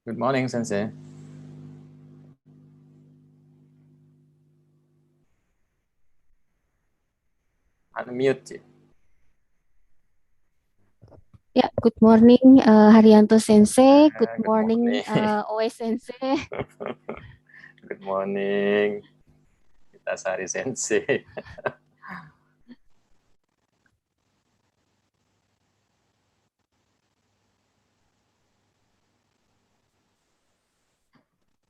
Good morning, Sensei. Unmute. Ya, good morning Haryanto Sensei, good Good morning morning. Oe Sensei. Good morning, kita Sari Sensei.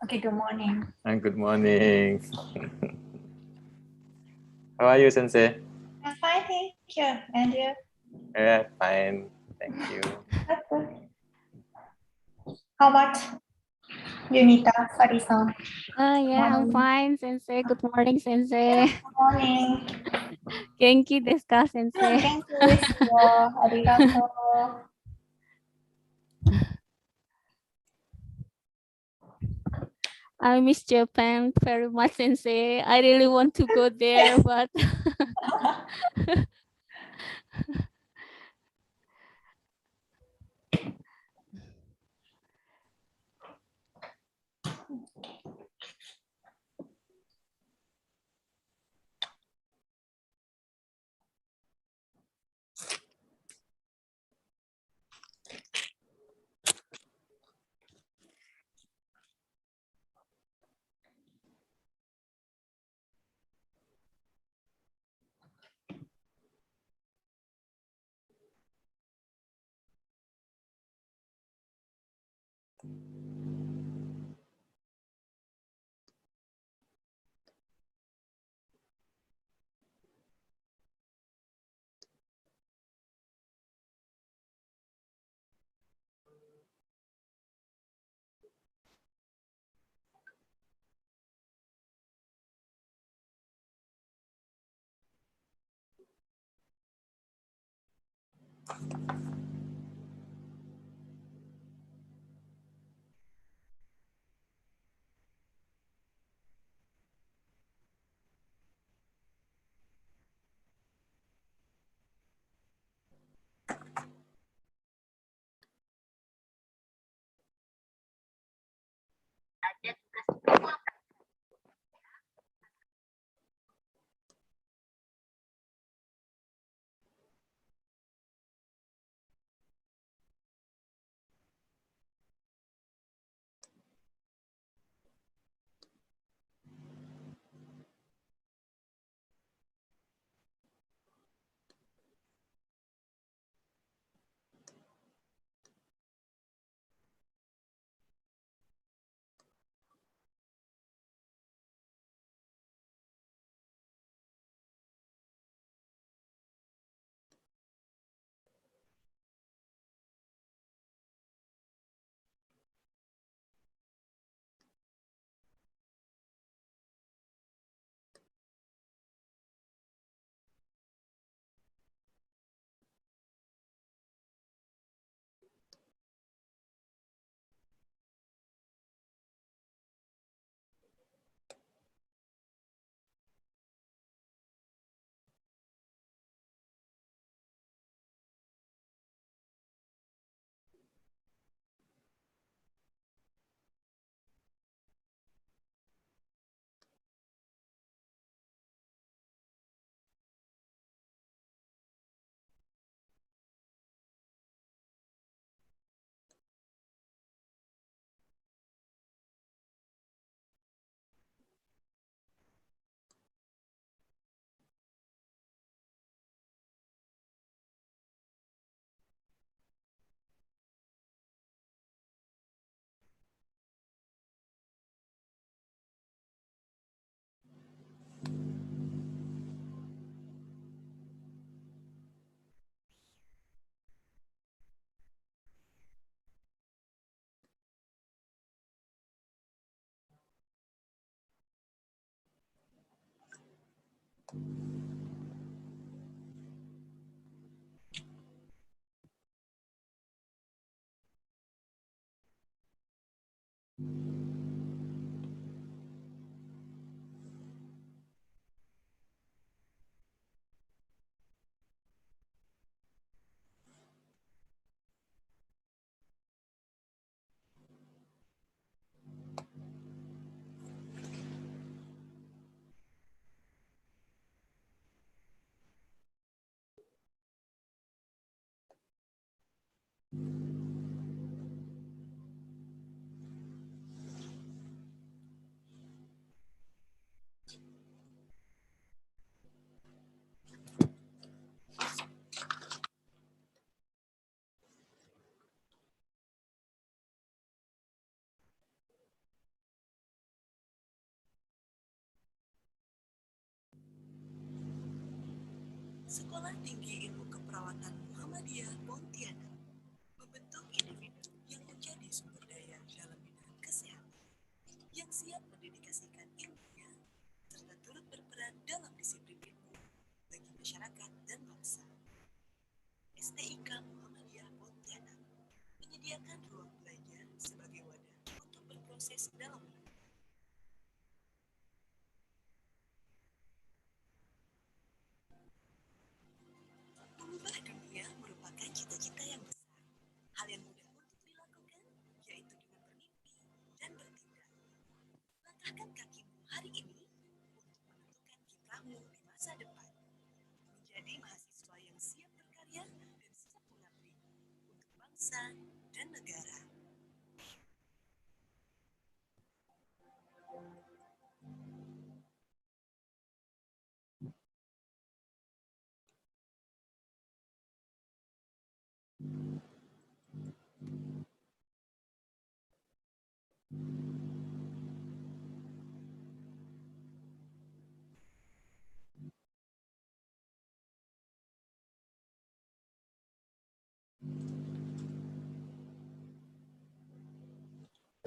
Okay, good morning. And good morning. How are you, Sensei? I'm fine, thank you. And you? Yeah, fine. Thank you. That's good. How about Yunita, Sari-san? Yeah, I'm Morning. fine, Sensei. Good morning, Sensei. Good morning. Genki desu ka, Sensei? 元気ですよ。ありがとう。I miss Japan very much, Sensei. I really want to go there, but Sekolah Tinggi Ilmu Keperawatan Muhammadiyah Pontianak membentuk individu yang menjadi sumber daya dalam bidang kesehatan, yang siap mendedikasikan ilmunya, serta turut berperan dalam disiplin ilmu bagi masyarakat dan bangsa. STIK Muhammadiyah Pontianak menyediakan ruang belajar sebagai wadah untuk berproses dalam hidup. Mengubah dunia merupakan cita-cita yang besar. Hal yang mudah untuk dilakukan yaitu dengan bermimpi dan bertindak. Langkahkan kakimu hari ini untuk menentukan kiprahmu di masa depan. Menjadi mahasiswa yang siap berkarya dan siap mengabdi untuk bangsa dan negara.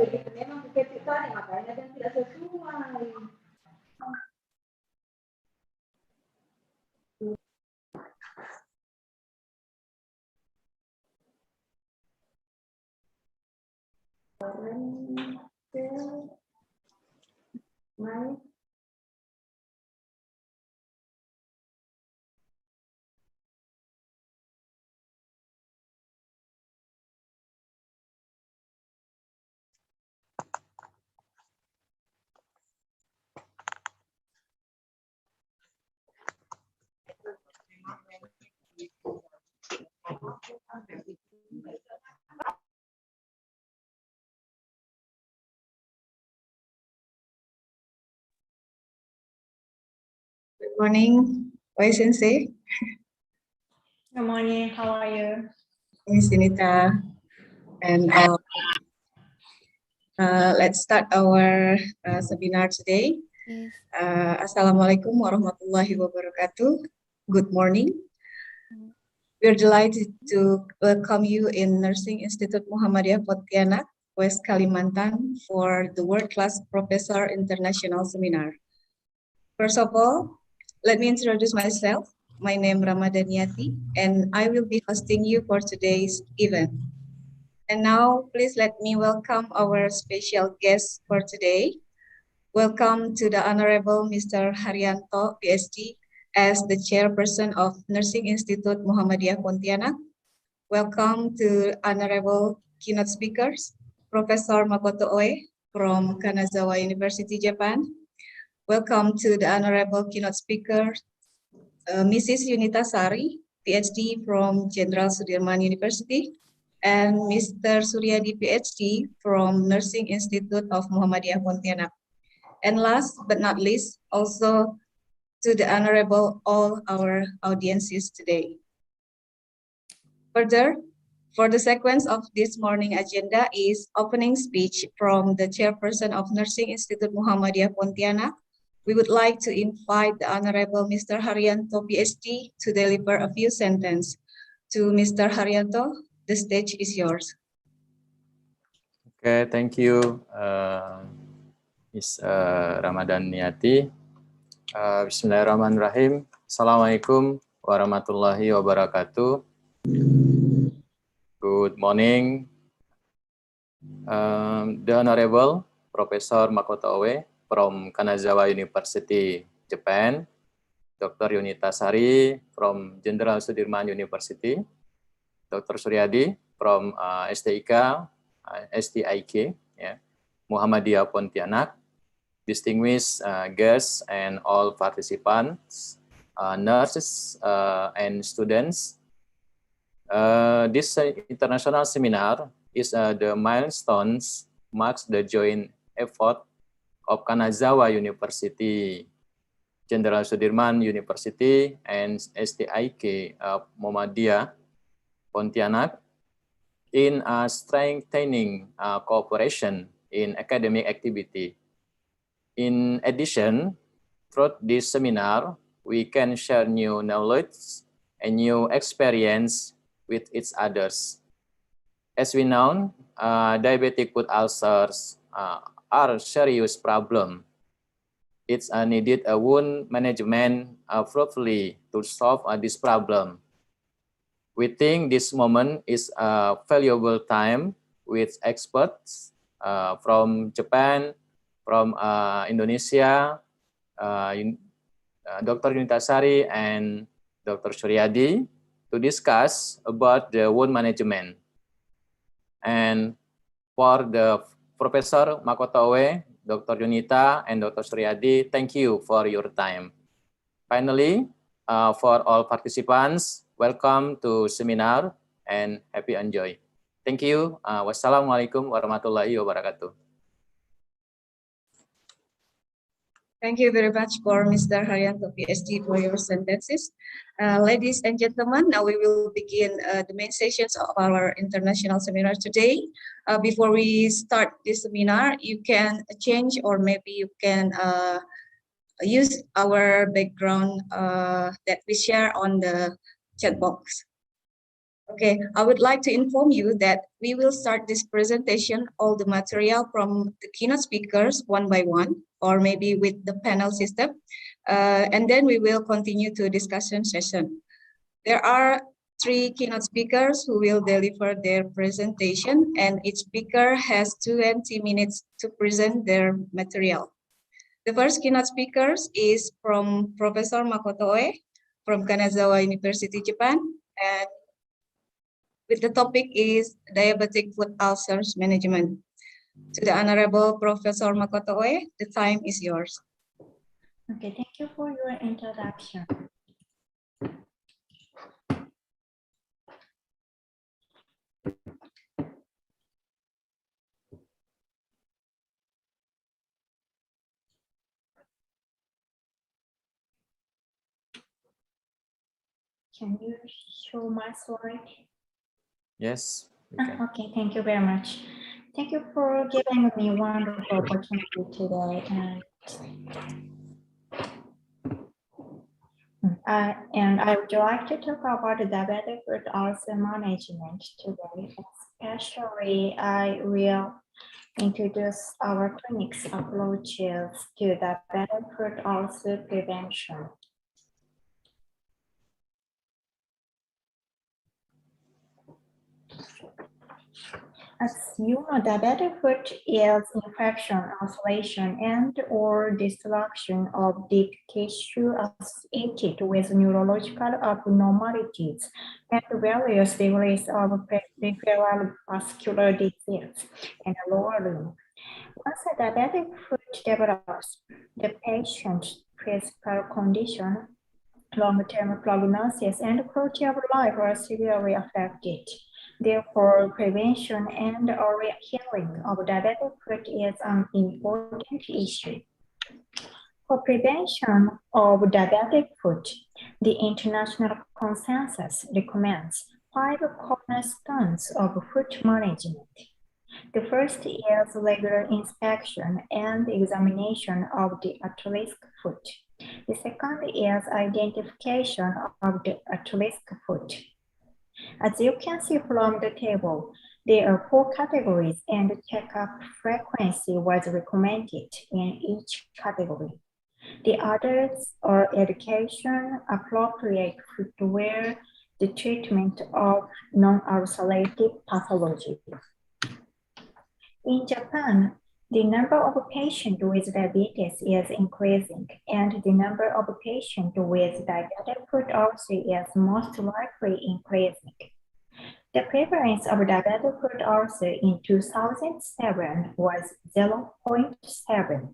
Memang keketuaan makanya kan tidak sesuai. Good morning, Wai Sensei, Good morning. How are you? Miss Sunita, and let's start our seminar today. Yes. Assalamualaikum warahmatullahi wabarakatuh. Good morning. We are delighted to welcome you in Nursing Institute Muhammadiyah Pontianak, West Kalimantan for the World Class Professor International Seminar. First of all, let me introduce myself. My name is Muhammadiyah, and I will be hosting you for today's event. And now, please let me welcome our special guest for today. Welcome to the Honorable Mr. Haryanto, PhD, as the Chairperson of Nursing Institute Muhammadiyah Pontianak. Welcome to Honorable keynote speakers, Professor Makoto Oe from Kanazawa University, Japan. Welcome to the Honorable keynote speaker, Mrs. Yunita Sari, PhD from Jenderal Sudirman University, and Mr. Suryadi, PhD from Nursing Institute of Muhammadiyah Pontianak. And last but not least, also to the Honorable all our audiences today. Further, for the sequence of this morning agenda is opening speech from the Chairperson of Nursing Institute Muhammadiyah Pontianak. We would like to invite the Honorable Mr. Haryanto, PhD, to deliver a few sentences. To Mr. Haryanto, the stage is yours. Okay, thank you, Ms. Ramadhaniyati. Bismillahirrahmanirrahim. Assalamualaikum warahmatullahi wabarakatuh. Good morning. The Honorable Professor Makoto Oe from Kanazawa University, Japan, Dr. Yunita Sari from Jenderal Sudirman University, Dr. Suryadi from STIK, Muhammadiyah Pontianak, distinguished guests and all participants, nurses and students. This international seminar is the milestones marks the joint effort of Kanazawa University, Jenderal Sudirman University, and STIK Muhammadiyah Pontianak in strengthening cooperation in academic activity. In addition, through this seminar, we can share new knowledge and new experience with each others. As we know, diabetic foot ulcers are a serious problem. It's needed a wound management properly to solve this problem. We think this moment is a valuable time with experts from Japan, from Indonesia, Dr. Yunitasari and Dr. Suryadi to discuss about the wound management. And for the Professor Makoto Oe, Dr. Yunita, and Dr. Suryadi, thank you for your time. Finally, for all participants, welcome to seminar and happy enjoy. Thank you. Wassalamualaikum warahmatullahi wabarakatuh. Thank you very much for Mr. Haryanto, PhD, for your sentences. Ladies and gentlemen, now we will begin the main sessions of our international seminar today. Before we start this seminar, you can change or maybe you can use our background that we share on the chat box. Okay, I would like to inform you that we will start this presentation, all the material from the keynote speakers one by one, or maybe with the panel system, and then we will continue to discussion session. There are 3 keynote speakers who will deliver their presentation, and each speaker has 20 minutes to present their material. The first keynote speaker is from Professor Makoto Oe from Kanazawa University, Japan, and with the topic is diabetic foot ulcers management. To the Honorable Professor Makoto Oe, the time is yours. Okay, thank you for your introduction. Can you show my slide? Yes. Okay, thank you very much. Thank you for giving me a wonderful opportunity today. And I would like to talk about diabetic foot ulcer management today. Especially, I will introduce our clinic's approaches to diabetic foot ulcer prevention. As you know, diabetic foot is infection, ulceration, and or destruction of deep tissue associated with neurological abnormalities and various degrees of peripheral vascular disease in the lower limb. Once a diabetic foot develops, the patient's physical condition, long-term prognosis, and quality of life are severely affected. Therefore, prevention and early healing of diabetic foot is an important issue. For prevention of diabetic foot, the international consensus recommends 5 cornerstones of foot management. The first is regular inspection and examination of the at-risk foot. The second is identification of the at-risk foot. As you can see from the table, there are 4 categories and checkup frequency was recommended in each category. The others are education, appropriate footwear, the treatment of non-ulcerative pathology. In Japan, the number of patients with diabetes is increasing, and the number of patients with diabetic foot ulcer is most likely increasing. The prevalence of diabetic foot ulcer in 2007 was 0.7.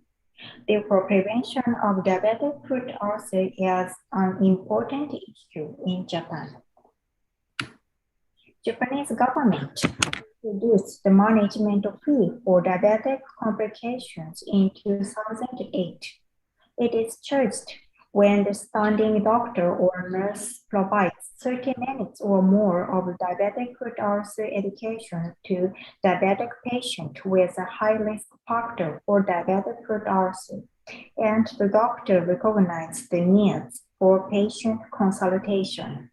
Therefore, prevention of diabetic foot ulcer is an important issue in Japan. Japanese government introduced the management fee for diabetic complications in 2008. It is charged when the standing doctor or nurse provides 30 minutes or more of diabetic foot ulcer education to diabetic patient with a high risk factor for diabetic foot ulcer, and the doctor recognizes the needs for patient consultation.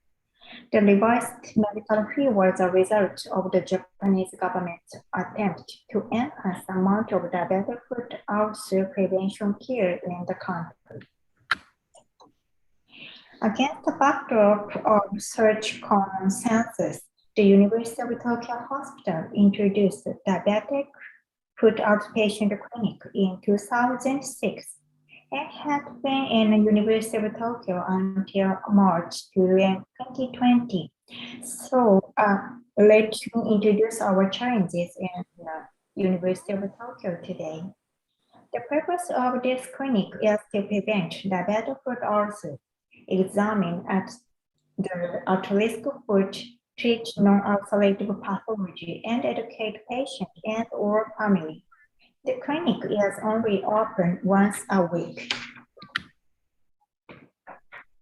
The revised medical fee was a result of the Japanese government's attempt to enhance the amount of diabetic foot ulcer prevention care in the country. Against the backdrop of such consensus, the University of Tokyo Hospital introduced the diabetic foot outpatient clinic in 2006 and had been in the University of Tokyo until March 2020. So let me introduce our challenges in the University of Tokyo today. The purpose of this clinic is to prevent diabetic foot ulcers, examine at-risk foot, treat non-ulcerative pathology, and educate patient and or family. The clinic is only open once a week.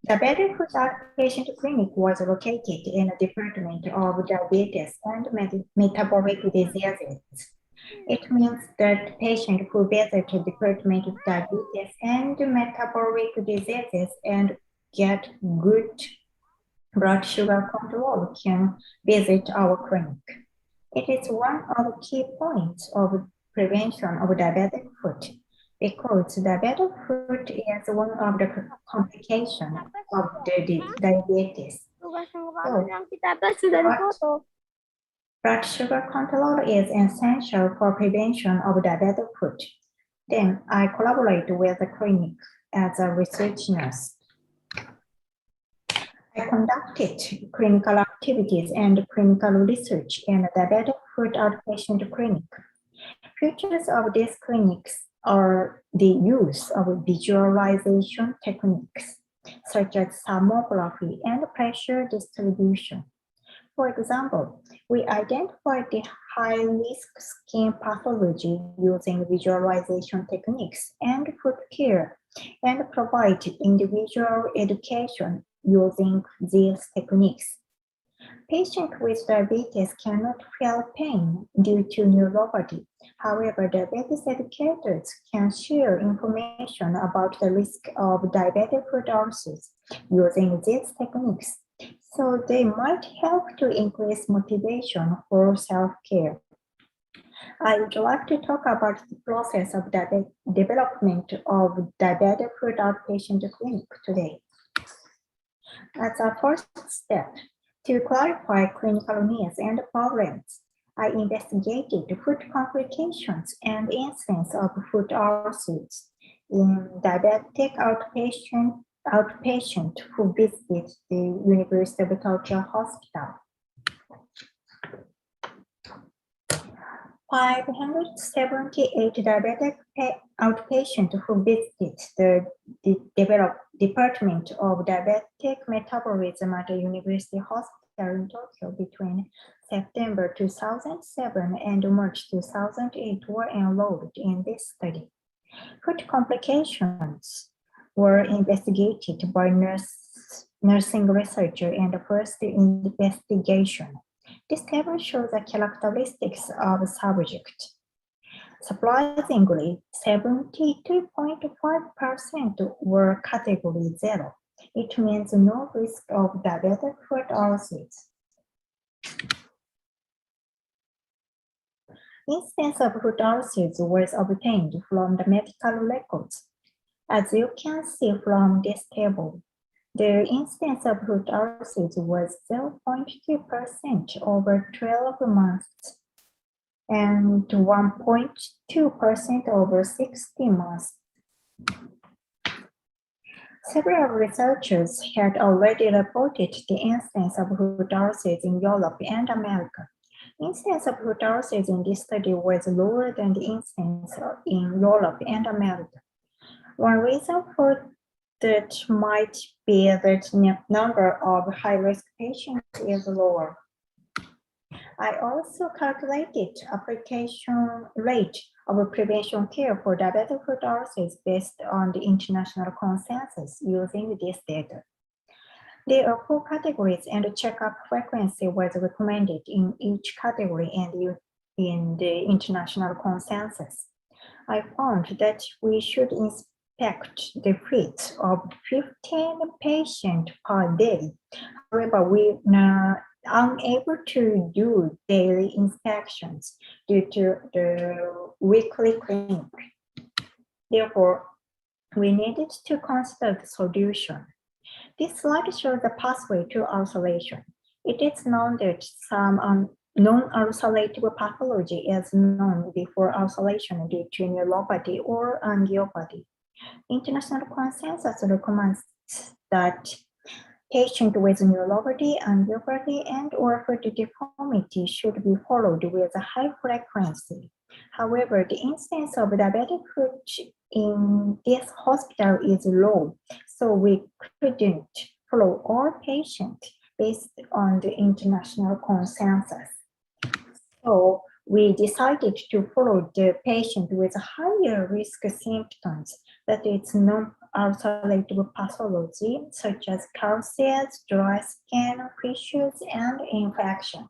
The Diabetic Foot Outpatient Clinic was located in the Department of Diabetes and Metabolic Diseases. It means that patients who visit the Department of Diabetes and Metabolic Diseases and get good blood sugar control can visit our clinic. It is one of the key points of prevention of diabetic foot because diabetic foot is one of the complications of the diabetes. Blood sugar control is essential for prevention of diabetic foot. Then I collaborate with the clinic as a research nurse. I conducted clinical activities and clinical research in the diabetic foot outpatient clinic. Features of these clinics are the use of visualization techniques, such as thermography and pressure distribution. For example, we identified the high-risk skin pathology using visualization techniques and foot care, and provide individual education using these techniques. Patients with diabetes cannot feel pain due to neuropathy. However, diabetes educators can share information about the risk of diabetic foot ulcers using these techniques, so they might help to increase motivation for self-care. I would like to talk about the process of development of diabetic foot outpatient clinic today. As a first step, to clarify clinical needs and problems, I investigated foot complications and incidence of foot ulcers in diabetic outpatient who visited the University of Tokyo Hospital. 578 diabetic outpatients who visited the Department of Diabetic Metabolism at the University Hospital in Tokyo between September 2007 and March 2008 were enrolled in this study. Foot complications were investigated by nursing researcher in the first investigation. This table shows the characteristics of the subject. Surprisingly, 72.5% were category 0. It means no risk of diabetic foot ulcers. Instance of foot ulcers was obtained from the medical records. As you can see from this table, the incidence of foot ulcers was 0.2% over 12 months and 1.2% over 60 months. Several researchers had already reported the incidence of foot ulcers in Europe and America. Incidence of foot ulcers in this study was lower than the incidence in Europe and America. One reason for that might be that the number of high-risk patients is lower. I also calculated application rate of prevention care for diabetic foot ulcers based on the international consensus using this data. There are 4 categories and checkup frequency was recommended in each category and in the international consensus. I found that we should expect the fit of 15 patients per day. However, we are unable to do daily inspections due to the weekly clinic. Therefore, we needed to consider the solution. This slide shows the pathway to ulceration. It is known that some non-ulcerative pathology is known before ulceration due to neuropathy or angiopathy. International consensus recommends that patients with neuropathy, angiopathy, and/or foot deformity should be followed with a high frequency. However, the incidence of diabetic foot in this hospital is low, so we couldn't follow all patients based on the international consensus. So we decided to follow the patient with higher risk symptoms, that is non-ulcerative pathology, such as calces, dry skin, fissures, and infection.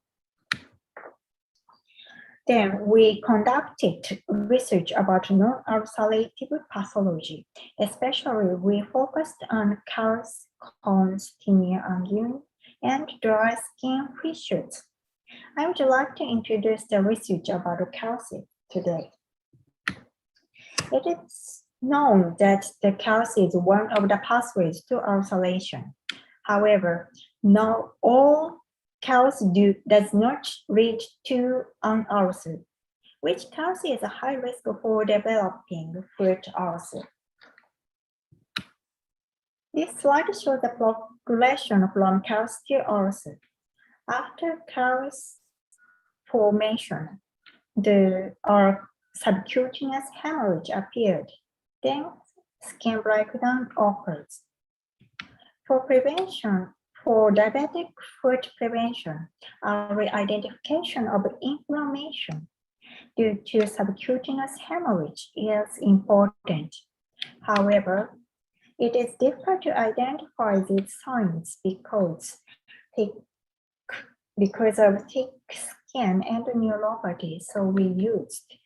Then we conducted research about non-ulcerative pathology. Especially, we focused on calces, cones, tinea angina, and dry skin fissures. I would like to introduce the research about calces today. It is known that the calces is one of the pathways to ulceration. However, not all calces does not lead to an ulcer, which causes a high risk for developing foot ulcer. This slide shows the progression from calces to ulcer. After calces formation, the subcutaneous hemorrhage appeared. Then skin breakdown occurs. For diabetic foot prevention, our identification of inflammation due to subcutaneous hemorrhage is important. However, it is difficult to identify these signs because of thick skin and neuropathy, so we used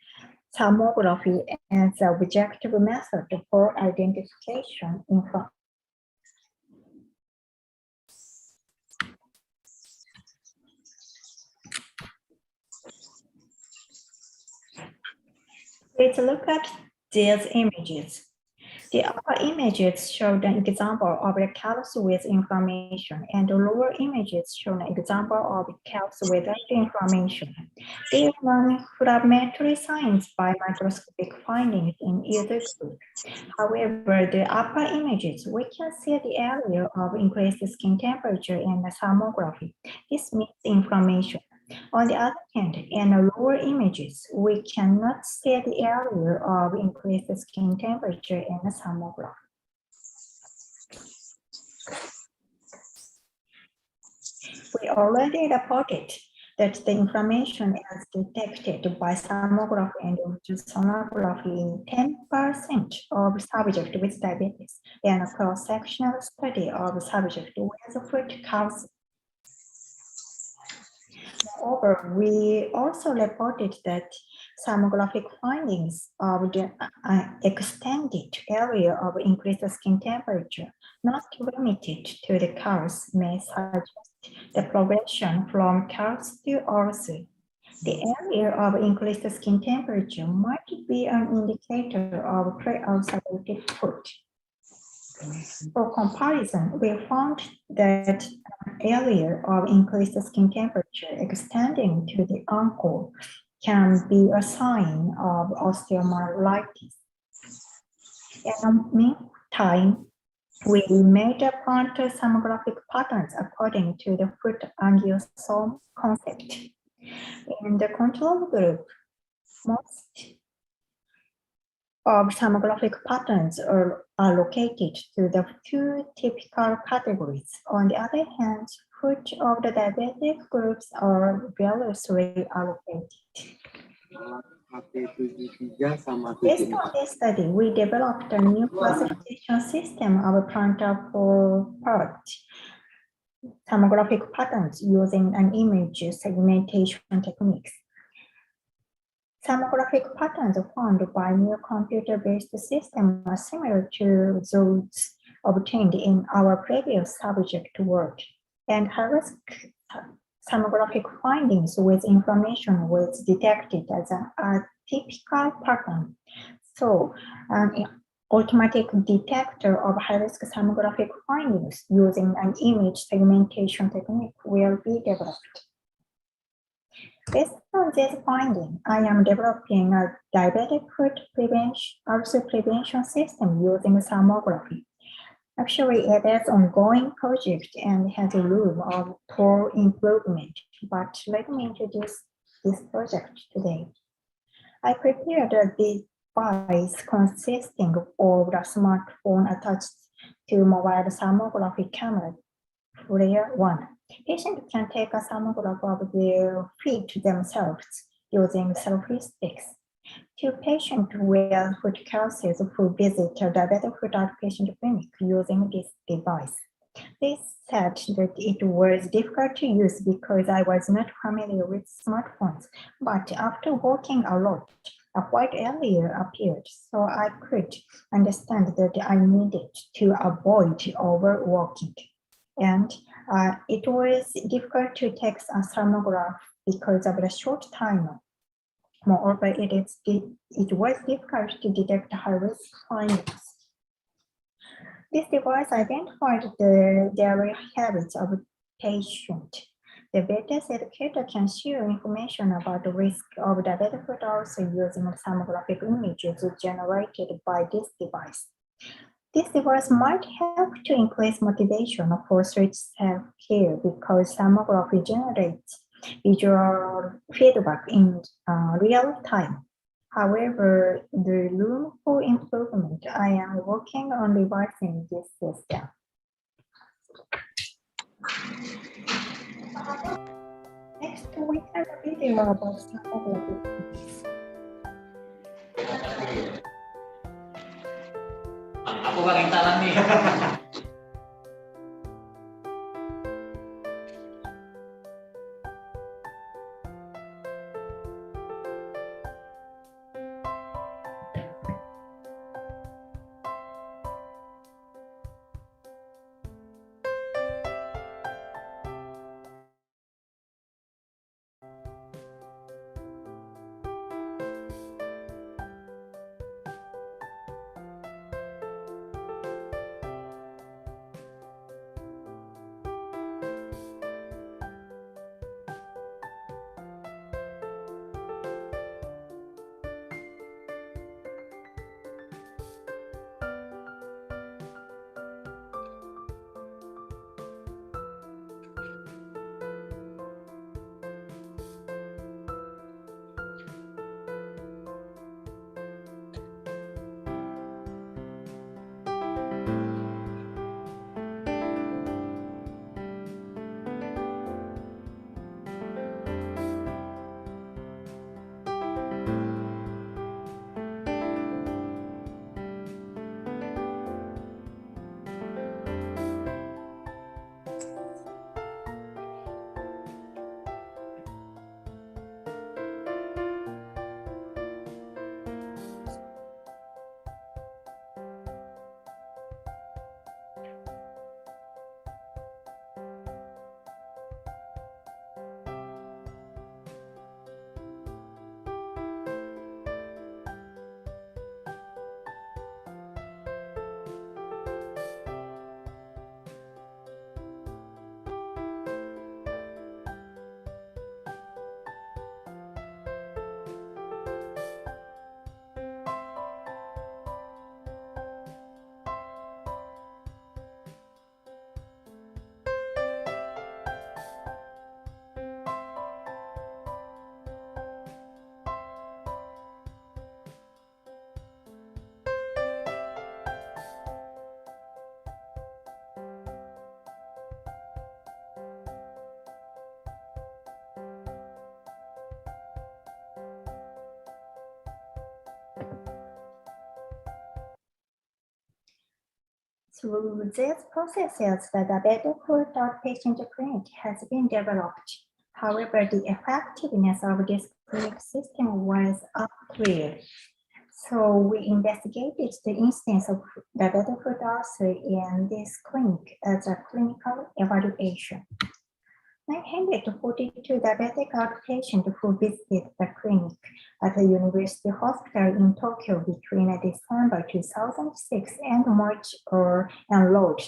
thermography as an objective method for identification. Let's look at these images. The upper images show an example of a calus with inflammation, and the lower images show an example of a calus without inflammation. There are non-inflammatory signs by microscopic findings in either group. However, the upper images, we can see the area of increased skin temperature in the thermography. This means inflammation. On the other hand, in the lower images, we cannot see the area of increased skin temperature in the thermograph. We already reported that the inflammation is detected by thermography and ultrasonography in 10% of subjects with diabetes, and a cross-sectional study of subjects with foot calcium. Moreover, we also reported that thermographic findings of the extended area of increased skin temperature, not limited to the calus, may suggest the progression from calus to ulcer. The area of increased skin temperature might be an indicator of pre-ulcerated foot. For comparison, we found that an area of increased skin temperature extending to the ankle can be a sign of osteomyelitis. In the meantime, we made a plantar thermographic patterns according to the foot angiosome concept. In the control group, most of thermographic patterns are allocated to the two typical categories. On the other hand, foot of the diabetic groups are variously allocated. Based on this study, we developed a new classification system of plantar part thermographic patterns using an image segmentation techniques. Demographic patterns found by new computer-based systems are similar to those obtained in our previous subject work, and high-risk demographic findings with information was detected as an atypical pattern. So, an automatic detector of high-risk demographic findings using an image segmentation technique will be developed. Based on this finding, I am developing a diabetic foot prevention system using thermography. Actually, it is an ongoing project and has a room for improvement, but let me introduce this project today. I prepared a device consisting of a smartphone attached to mobile thermography camera, Layer 1. Patients can take a thermograph of their feet themselves using selfie sticks. Two patients with foot calluses who visit a diabetic foot outpatient clinic using this device. They said that it was difficult to use because I was not familiar with smartphones, but after walking a lot, a white area appeared, so I could understand that I needed to avoid overwalking. And it was difficult to take a thermograph because of the short timer. Moreover, it was difficult to detect high-risk findings. This device identified the daily habits of a patient. The diabetes educator can share information about the risk of diabetic foot ulcer using thermographic images generated by this device. This device might help to increase motivation for such self-care because thermography generates visual feedback in real time. However, the room for improvement, I am working on revising this system. Next, we have a video about thermography. Aku paling talan nih. Through these processes, the diabetic foot outpatient clinic has been developed. However, the effectiveness of this clinic system was unclear. So we investigated the instance of diabetic foot ulcer in this clinic as a clinical evaluation. 942 diabetic outpatients who visited the clinic at the University Hospital in Tokyo between December 2006 and March enrolled.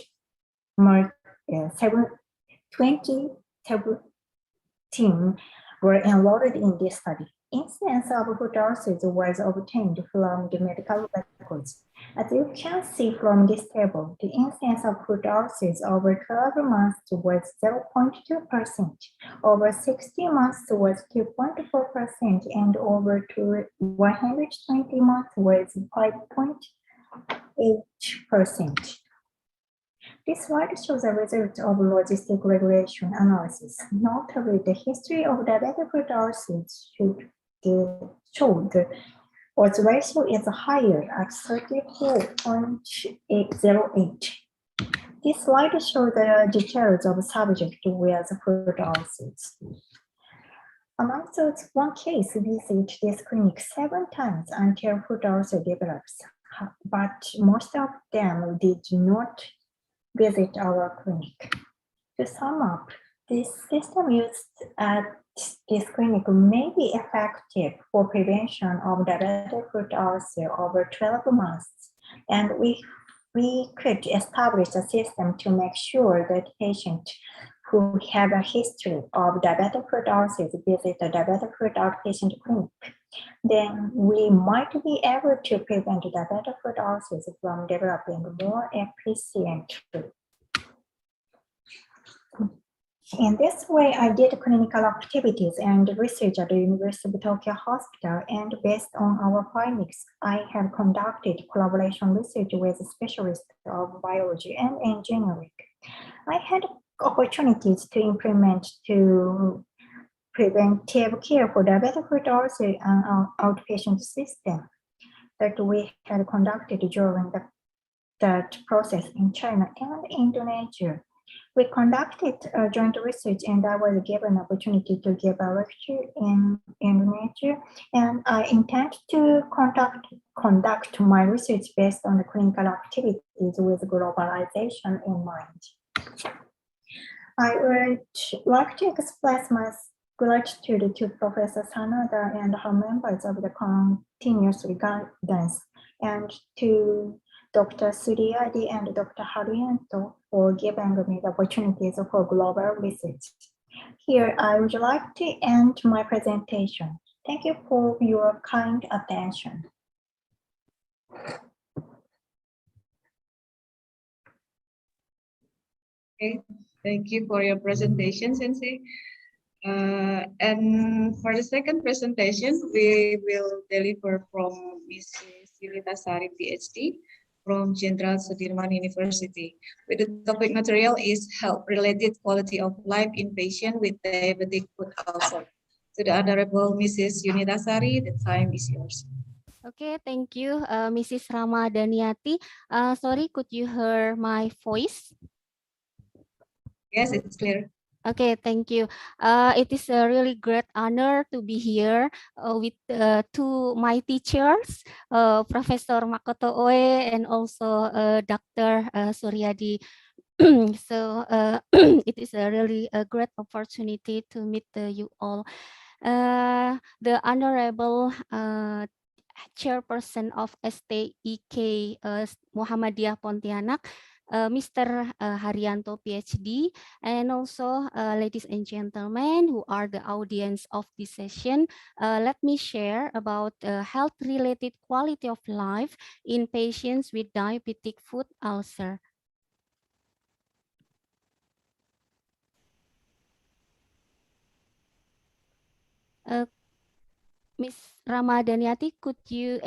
March 2017 were enrolled in this study. Incidence of foot ulcers was obtained from the medical records. As you can see from this table, the incidence of foot ulcers over 12 months was 0.2%, over 60 months was 2.4%, and over 120 months was 5.8%. This slide shows the results of logistic regression analysis. Notably, the history of diabetic foot ulcers showed the odds ratio is higher at 34.08. This slide shows the details of subject with foot ulcers. Among those, one case visited this clinic 7 times until foot ulcer develops, but most of them did not visit our clinic. To sum up, this system used at this clinic may be effective for prevention of diabetic foot ulcer over 12 months, and we could establish a system to make sure that patients who have a history of diabetic foot ulcers visit a diabetic foot outpatient clinic. Then we might be able to prevent diabetic foot ulcers from developing more efficiently. In this way, I did clinical activities and research at the University of Tokyo Hospital, and based on our findings, I have conducted collaboration research with specialists of biology and engineering. I had opportunities to implement preventive care for diabetic foot ulcer and our outpatient system that we had conducted during that process in China and Indonesia. We conducted joint research, and I was given an opportunity to give a lecture in Indonesia, and I intend to conduct my research based on the clinical activities with globalization in mind. I would like to express my gratitude to Professor Sanada and her members of the continuous guidance, and to Dr. Suryadi and Dr. Haryanto for giving me the opportunities for global research. Here, I would like to end my presentation. Thank you for your kind attention. Okay, thank you for your presentation, Sensei. And for the second presentation, we will deliver from Mrs. Yulita Sari, PhD, from Jenderal Sudirman University. With the topic material is health-related quality of life in patient with diabetic foot ulcer. To the Honorable Mrs. Yunita Sari, the time is yours. Okay, thank you, Mrs. Ramadaniati. Sorry, could you hear my voice? Yes, it's clear. Okay, thank you. It is a really great honor to be here with my teachers, Professor Makoto Oe and also Dr. Suryadi. So it is a really a great opportunity to meet you all. The Honorable Chairperson of STIK Muhammadiyah Pontianak, Mr. Haryanto, PhD, and also ladies and gentlemen who are the audience of this session, let me share about health-related quality of life in patients with diabetic foot ulcer. Miss Ramadaniati, could you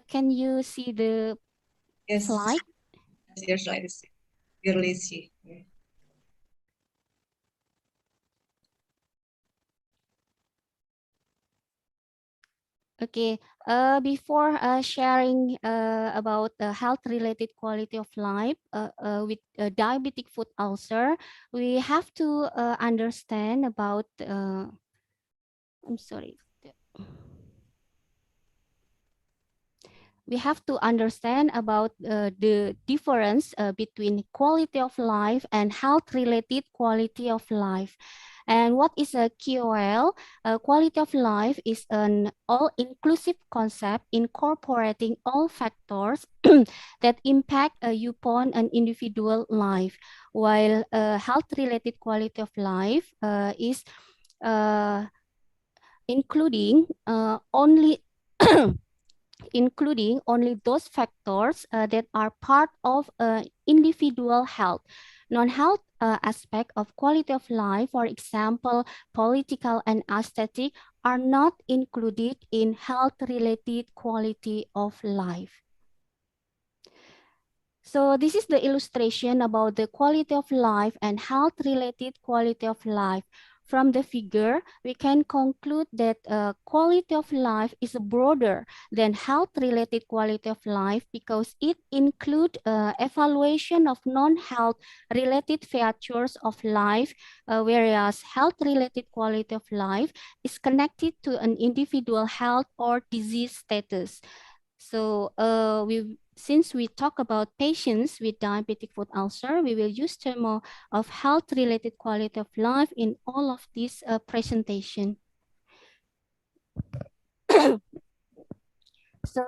can you see the slide? Yes, your slide is clearly see. Okay, before sharing about health-related quality of life with diabetic foot ulcer, we have to understand about, I'm sorry. We have to understand about the difference between quality of life and health-related quality of life. And what is a QOL? Quality of life is an all-inclusive concept incorporating all factors that impact upon an individual life, while health-related quality of life is including only including only those factors that are part of individual health. Non-health aspect of quality of life, for example, political and aesthetic, are not included in health-related quality of life. So this is the illustration about the quality of life and health-related quality of life. From the figure, we can conclude that quality of life is broader than health-related quality of life because it includes evaluation of non-health related features of life, whereas health-related quality of life is connected to an individual health or disease status. So since we talk about patients with diabetic foot ulcer, we will use term of health-related quality of life in all of this presentation. So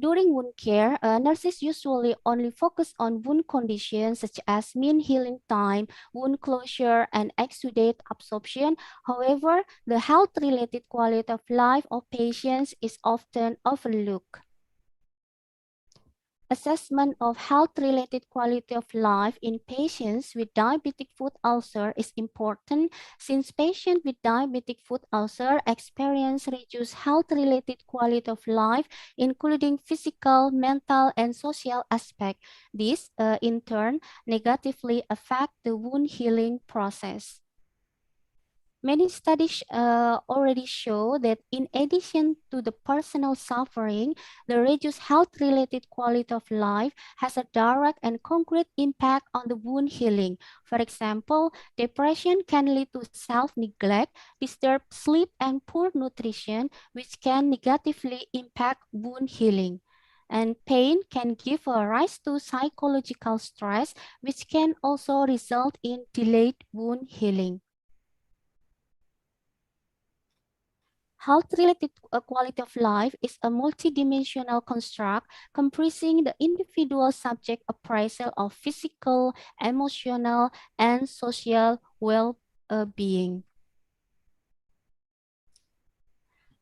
during wound care, nurses usually only focus on wound conditions such as mean healing time, wound closure, and exudate absorption. However, the health-related quality of life of patients is often overlooked. Assessment of health-related quality of life in patients with diabetic foot ulcer is important since patients with diabetic foot ulcer experience reduced health-related quality of life, including physical, mental, and social aspects. This, in turn, negatively affect the wound healing process. Many studies already show that in addition to the personal suffering, the reduced health-related quality of life has a direct and concrete impact on the wound healing. For example, depression can lead to self-neglect, disturbed sleep, and poor nutrition, which can negatively impact wound healing. And pain can give a rise to psychological stress, which can also result in delayed wound healing. Health-related quality of life is a multidimensional construct comprising the individual subject appraisal of physical, emotional, and social well-being.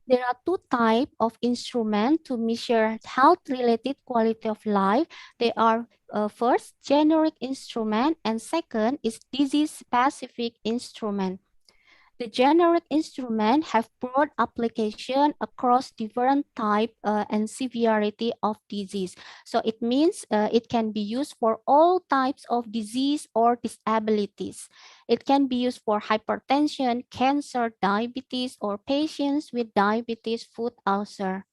There are two types of instruments to measure health-related quality of life. They are first, generic instrument, and second is disease-specific instrument. The generic instrument have broad application across different type and severity of disease. So it means it can be used for all types of disease or disabilities. It can be used for hypertension, cancer, diabetes, or patients with diabetes foot ulcer.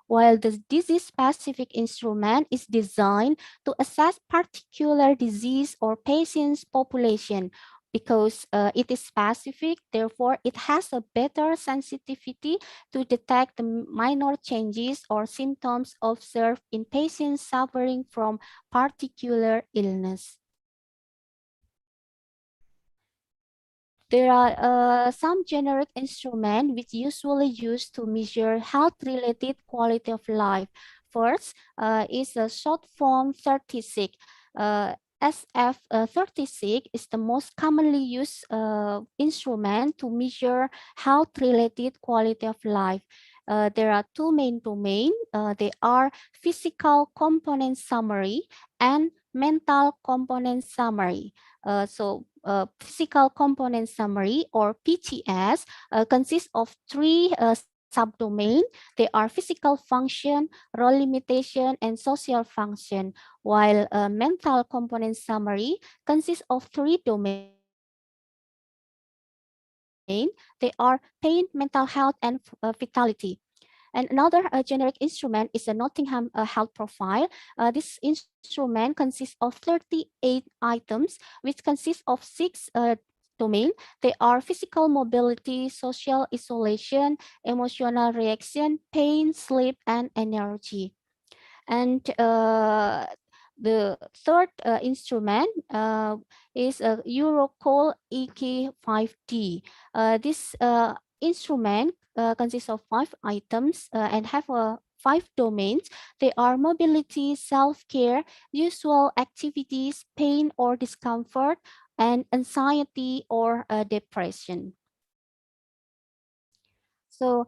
While the disease-specific instrument is designed to assess particular disease or patient's population because it is specific, therefore it has a better sensitivity to detect the minor changes or symptoms observed in patients suffering from particular illness. There are some generic instruments which usually used to measure health-related quality of life. First is a short form 36. SF36 is the most commonly used instrument to measure health-related quality of life. There are two main domains. They are physical component summary and mental component summary. Physical component summary or PCS consists of three subdomains. They are physical function, role limitation, and social function, while mental component summary consists of three domains. They are pain, mental health, and vitality. And another generic instrument is a Nottingham Health Profile. This instrument consists of 38 items, which consists of 6 domain. They are physical mobility, social isolation, emotional reaction, pain, sleep, and energy. And the third instrument is a Eurocall EK5D. This instrument consists of 5 items and have 5 domains. They are mobility, self-care, usual activities, pain or discomfort, and anxiety or depression. So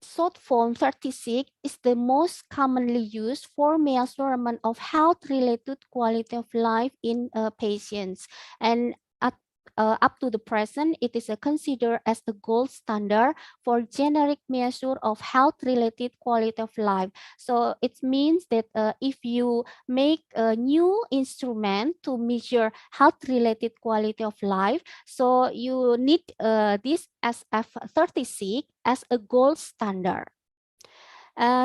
short form 36 is the most commonly used for measurement of health-related quality of life in patients. And up to the present, it is considered as the gold standard for generic measure of health-related quality of life. So it means that if you make a new instrument to measure health-related quality of life, so you need this SF36 as a gold standard.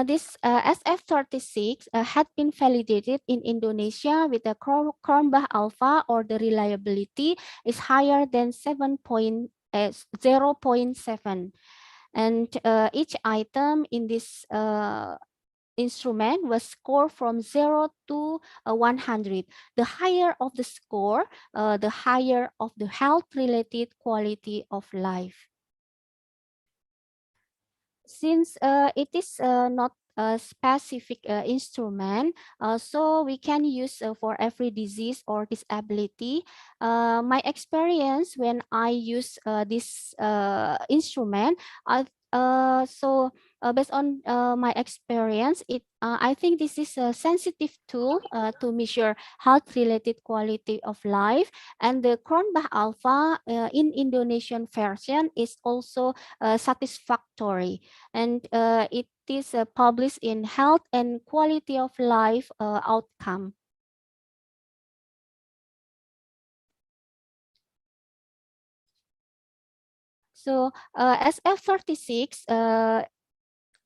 This SF36 had been validated in Indonesia with the Cronbach alpha, or the reliability is higher than 0.7. And each item in this instrument was scored from 0 to 100. The higher of the score, the higher of the health-related quality of life. Since it is not a specific instrument, so we can use for every disease or disability. My experience when I use this instrument, based on my experience, I think this is a sensitive tool to measure health-related quality of life. And the Cronbach alpha in Indonesian version is also satisfactory, and it is published in Health and Quality of Life Outcome. So SF36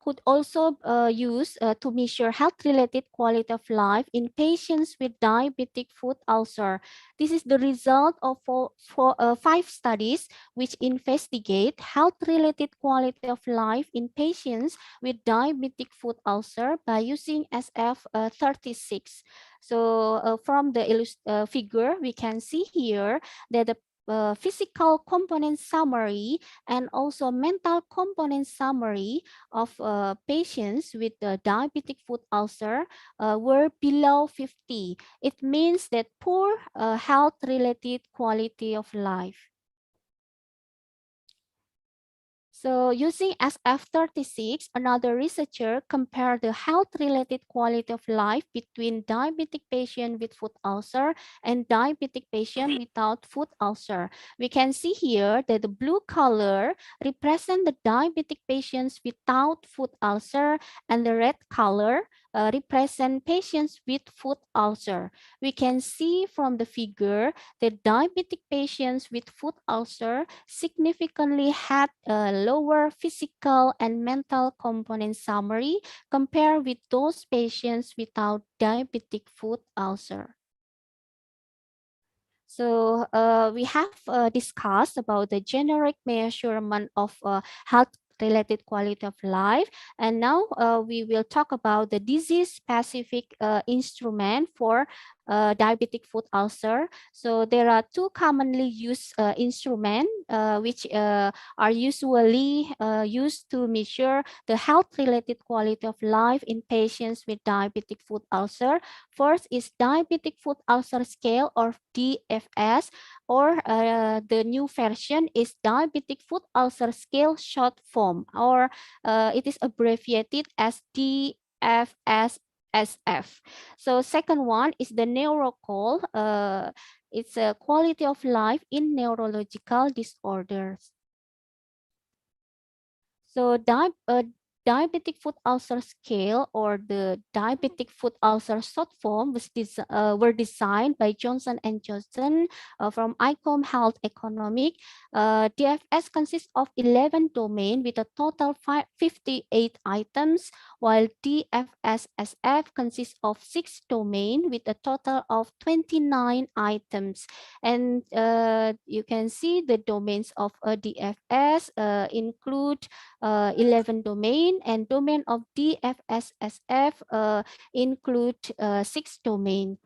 could also use to measure health-related quality of life in patients with diabetic foot ulcer. This is the result of 5 studies which investigate health-related quality of life in patients with diabetic foot ulcer by using SF36. So from the figure, we can see here that the physical component summary and also mental component summary of patients with diabetic foot ulcer were below 50. It means that poor health-related quality of life. So using SF36, another researcher compared the health-related quality of life between diabetic patient with foot ulcer and diabetic patient without foot ulcer. We can see here that the blue color represent the diabetic patients without foot ulcer, and the red color represent patients with foot ulcer. We can see from the figure that diabetic patients with foot ulcer significantly had a lower physical and mental component summary compared with those patients without diabetic foot ulcer. So we have discussed about the generic measurement of health-related quality of life. And now we will talk about the disease-specific instrument for diabetic foot ulcer. So there are 2 commonly used instruments which are usually used to measure the health-related quality of life in patients with diabetic foot ulcer. First is diabetic foot ulcer scale, or DFS, or the new version is diabetic foot ulcer scale short form, or it is abbreviated as DFSSF. So second one is the NeuroQoL. It's a quality of life in neurological disorders. So diabetic foot ulcer scale or the diabetic foot ulcer short form were designed by Johnson and Johnson from ICOM Health Economic. DFS consists of 11 domains with a total 58 items, while DFS-SF consists of 6 domains with a total of 29 items. And you can see the domains of a DFS include 11 domain, and domain of DFSSF include 6 domain.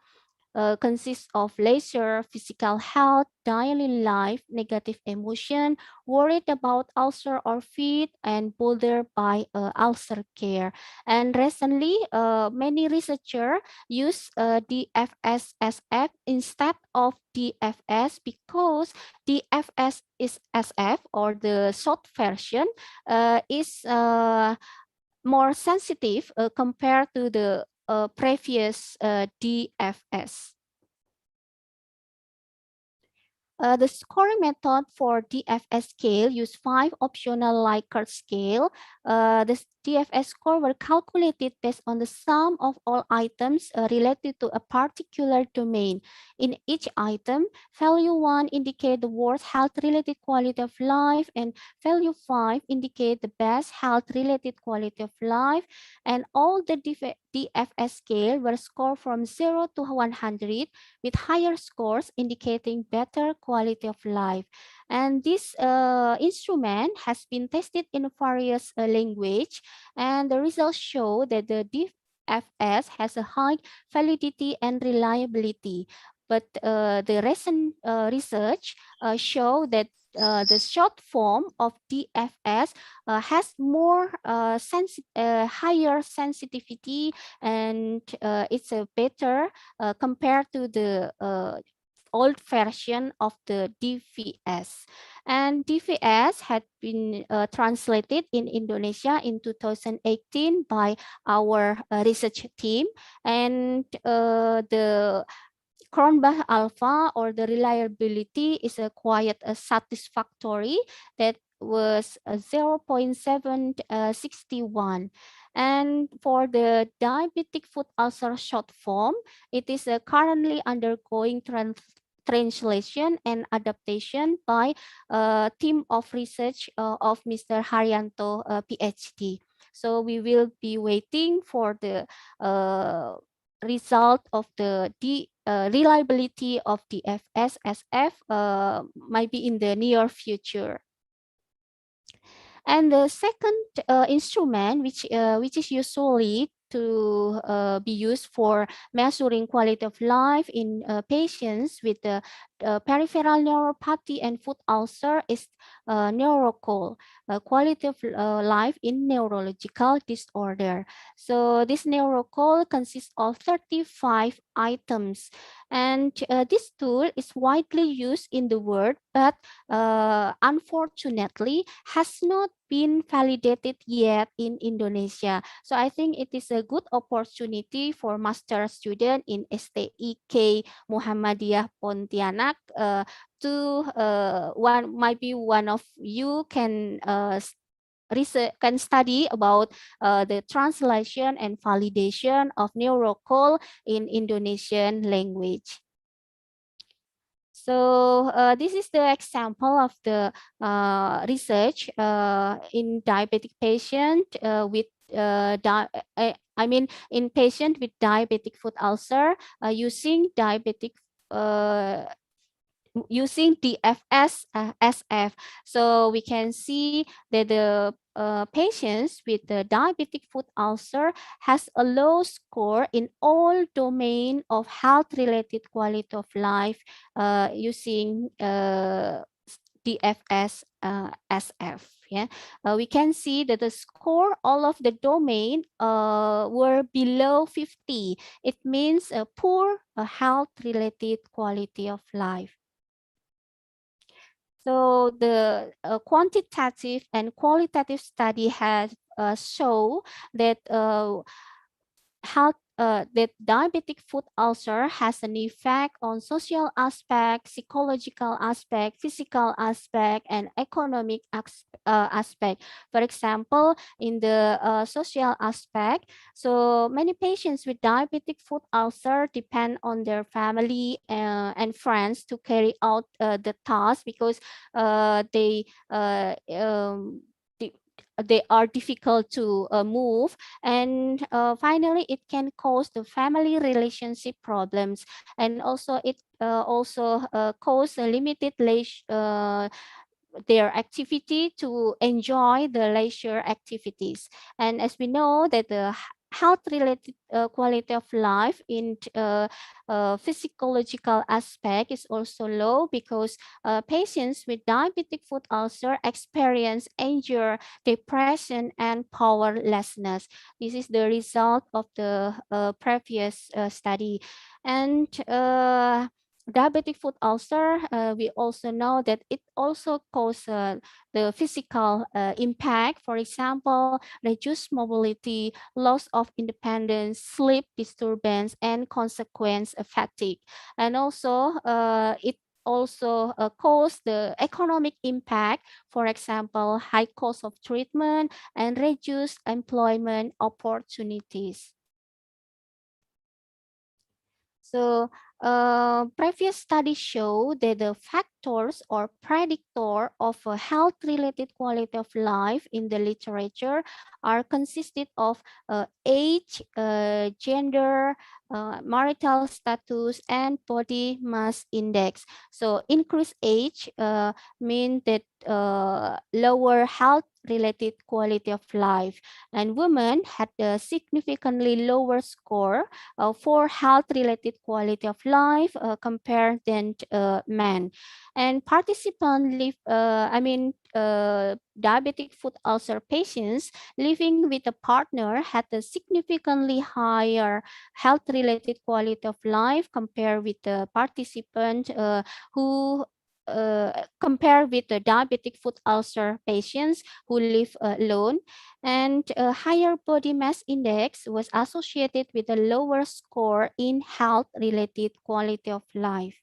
Consists of leisure, physical health, daily life, negative emotion, worried about ulcer or feet, and bothered by ulcer care. And recently, many researchers use DFSSF instead of DFS because DFS is SF or the short version is more sensitive compared to the previous DFS. The scoring method for DFS scale use 5 optional Likert scale. The DFS score were calculated based on the sum of all items related to a particular domain. In each item, value 1 indicate the worst health-related quality of life, and value 5 indicate the best health-related quality of life. And all the DFS scale were scored from 0 to 100, with higher scores indicating better quality of life. And this instrument has been tested in various language, and the results show that the DFS has a high validity and reliability. But the recent research show that the short form of DFS has more higher sensitivity, and it's a better compared to the old version of the DVS. And DVS had been translated in Indonesia in 2018 by our research team, and the Cronbach alpha or the reliability is quite satisfactory. That was 0.761. And for the diabetic foot ulcer short form, it is currently undergoing translation and adaptation by a team of research of Mr. Haryanto, PhD. So we will be waiting for the result of the reliability of the FSSF might be in the near future. And the second instrument, which is usually to be used for measuring quality of life in patients with peripheral neuropathy and foot ulcer, is NeuroQoL, quality of life in neurological disorder. So this NeuroQoL consists of 35 items, and this tool is widely used in the world, but unfortunately has not been validated yet in Indonesia. So I think it is a good opportunity for master student in STIK Muhammadiyah Pontianak might be one of you can research, can study about the translation and validation of NeuroQoL in Indonesian language. So this is the example of the research in diabetic patient with in patient with diabetic foot ulcer using using DFS SF. So we can see that the patients with the diabetic foot ulcer has a low score in all domain of health-related quality of life using DFS SF. Yeah, we can see that the score, all of the domain were below 50. It means a poor health-related quality of life. So the quantitative and qualitative study has shown that that diabetic foot ulcer has an effect on social aspect, psychological aspect, physical aspect, and economic aspect. For example, in the social aspect, so many patients with diabetic foot ulcer depend on their family and friends to carry out the task because they they are difficult to move, and finally it can cause the family relationship problems, and also it also cause a limited their activity to enjoy the leisure activities. And as we know that the health related quality of life in physiological aspect is also low because patients with diabetic foot ulcer experience anger, depression, and powerlessness. This is the result of the previous study. And diabetic foot ulcer, we also know that it also causes the physical impact. For example, reduced mobility, loss of independence, sleep disturbance, and consequence fatigue. And also, it also cause the economic impact, for example, high cost of treatment and reduced employment opportunities. So previous studies show that the factors or predictor of a health-related quality of life in the literature are consisted of age, gender, marital status, and body mass index. So increased age mean that lower health-related quality of life, and women had a significantly lower score for health-related quality of life compared than men. And participants live, diabetic foot ulcer patients living with a partner had a significantly higher health-related quality of life compared with the participant who compare with the diabetic foot ulcer patients who live alone, and a higher body mass index was associated with a lower score in health-related quality of life.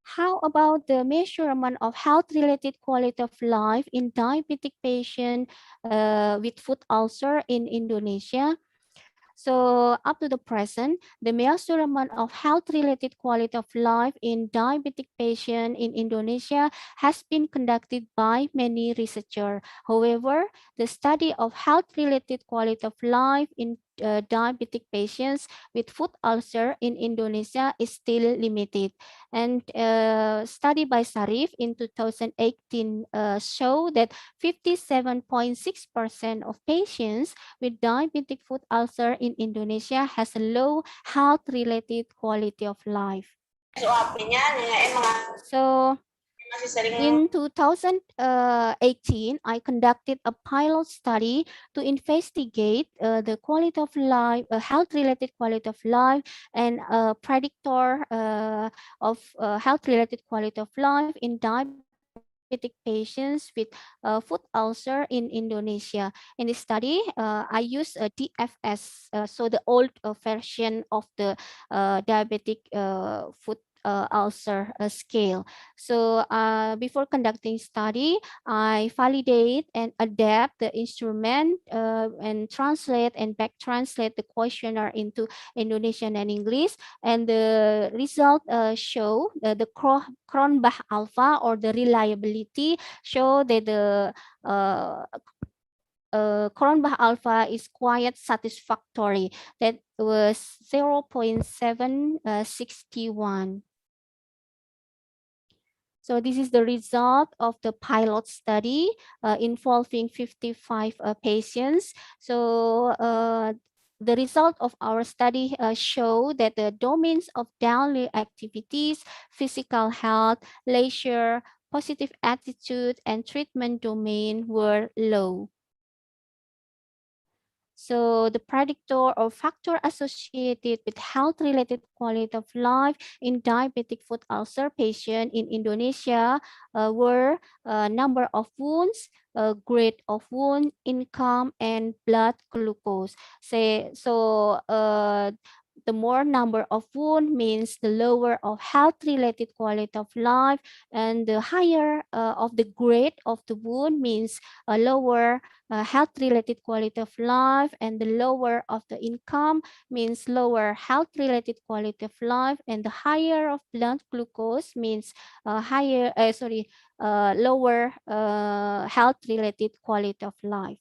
How about the measurement of health-related quality of life in diabetic patient with foot ulcer in Indonesia? So up to the present, the measurement of health-related quality of life in diabetic patient in Indonesia has been conducted by many researchers. However, the study of health-related quality of life in diabetic patients with foot ulcer in Indonesia is still limited. And study by Sarif in 2018 show that 57.6% of patients with diabetic foot ulcer in Indonesia has a low health-related quality of life. So in 2018, I conducted a pilot study to investigate the quality of life, health-related quality of life, and a predictor of health-related quality of life in diabetic patients with foot ulcer in Indonesia. In this study, I used a DFS, so the old version of the diabetic foot ulcer scale. So before conducting study, I validate and adapt the instrument and translate and back translate the questionnaire into Indonesian and English. And the result show the Cronbach alpha, or the reliability, show that the Cronbach alpha is quite satisfactory. That was 0.761. So this is the result of the pilot study involving 55 patients. So the result of our study show that the domains of daily activities, physical health, leisure, positive attitude, and treatment domain were low. So the predictor or factor associated with health-related quality of life in diabetic foot ulcer patient in Indonesia were number of wounds, grade of wound, income, and blood glucose. The more number of wound means the lower of health-related quality of life, and the higher of the grade of the wound means a lower health-related quality of life, and the lower of the income means lower health-related quality of life, and the higher of blood glucose means lower health-related quality of life.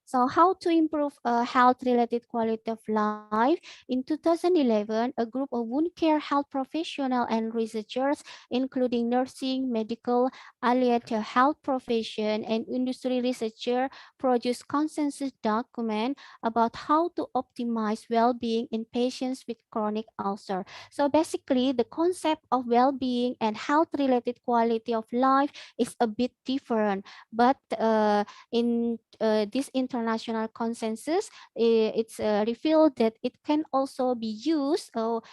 So how to improve health-related quality of life? In 2011, a group of wound care health professionals and researchers, including nursing, medical, allied health profession, and industry researcher, produced consensus document about how to optimize well-being in patients with chronic ulcer. So basically, the concept of well-being and health-related quality of life is a bit different, but in this international consensus, it's revealed that it can also be used to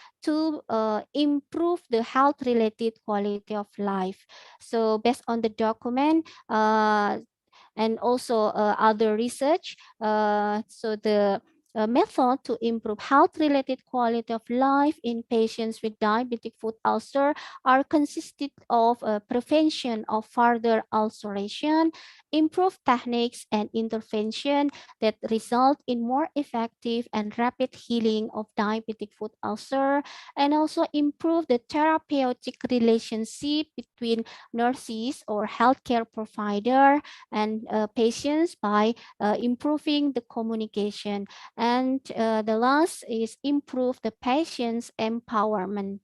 improve the health-related quality of life. So based on the document and also other research, so the method to improve health-related quality of life in patients with diabetic foot ulcer are consisted of prevention of further ulceration, improved techniques and intervention that result in more effective and rapid healing of diabetic foot ulcer, and also improve the therapeutic relationship between nurses or healthcare provider and patients by improving the communication. And the last is improve the patient's empowerment.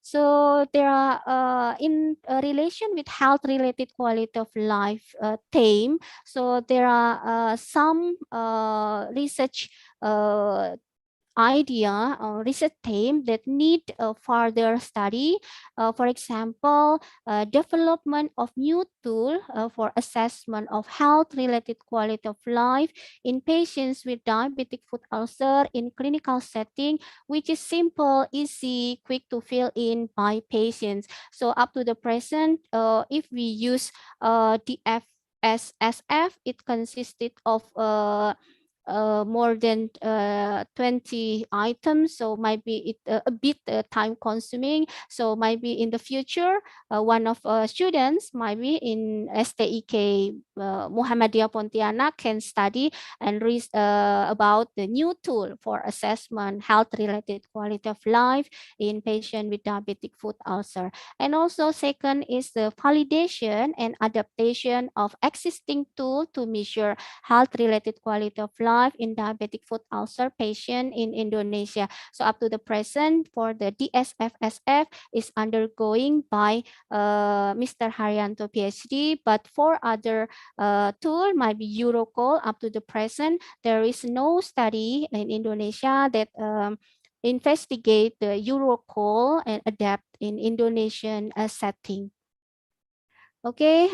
So there are in relation with health-related quality of life theme. So there are some research idea or research theme that need further study. For example, development of new tool for assessment of health-related quality of life in patients with diabetic foot ulcer in clinical setting, which is simple, easy, quick to fill in by patients. So up to the present, if we use DFSSF, it consisted of more than 20 items, so might be a bit time consuming. So maybe in the future, one of students might be in STIK Muhammadiyah Pontianak can study and read about the new tool for assessment health-related quality of life in patient with diabetic foot ulcer. And also second is the validation and adaptation of existing tool to measure health-related quality of life in diabetic foot ulcer patient in Indonesia. So up to the present, for the DSFSF is undergoing by Mr. Haryanto PhD, but for other tool might be Eurocall. Up to the present, there is no study in Indonesia that investigate the Eurocall and adapt in Indonesian setting. Okay,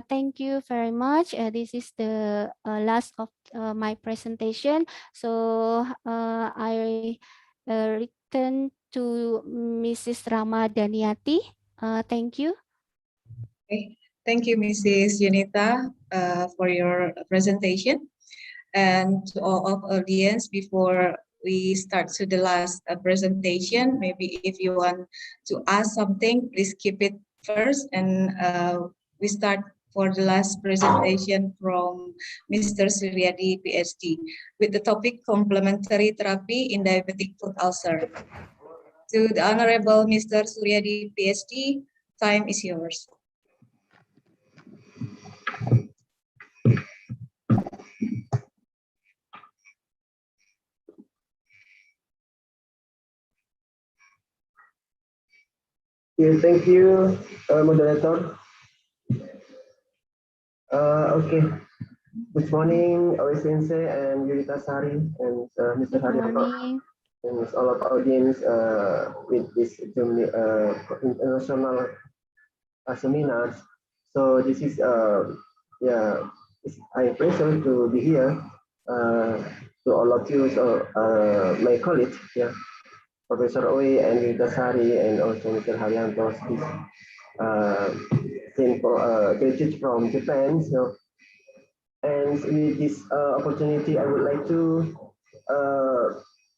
thank you very much. This is the last of my presentation. So I return to Mrs. Ramadaniati. Thank you. Okay. Thank you, Mrs. Yunita, for your presentation. And to all of audience, before we start to the last presentation, maybe if you want to ask something, please keep it first. And we start for the last presentation from Mr. Suryadi, PhD, with the topic complementary therapy in diabetic foot ulcer. To the Honorable Mr. Suryadi, PhD, time is yours. Yes, thank you, moderator. Okay. Good morning, Awe Sensei and Yurita Sari and Mr. Good Haryanto morning. and all of audience with this international seminars. So this is I'm pleasure to be here to all of you, so my colleagues, yeah, Professor Oe and Rita Sari, and also Mr. Haryanto, graduate from Japan. So, and with this opportunity, I would like to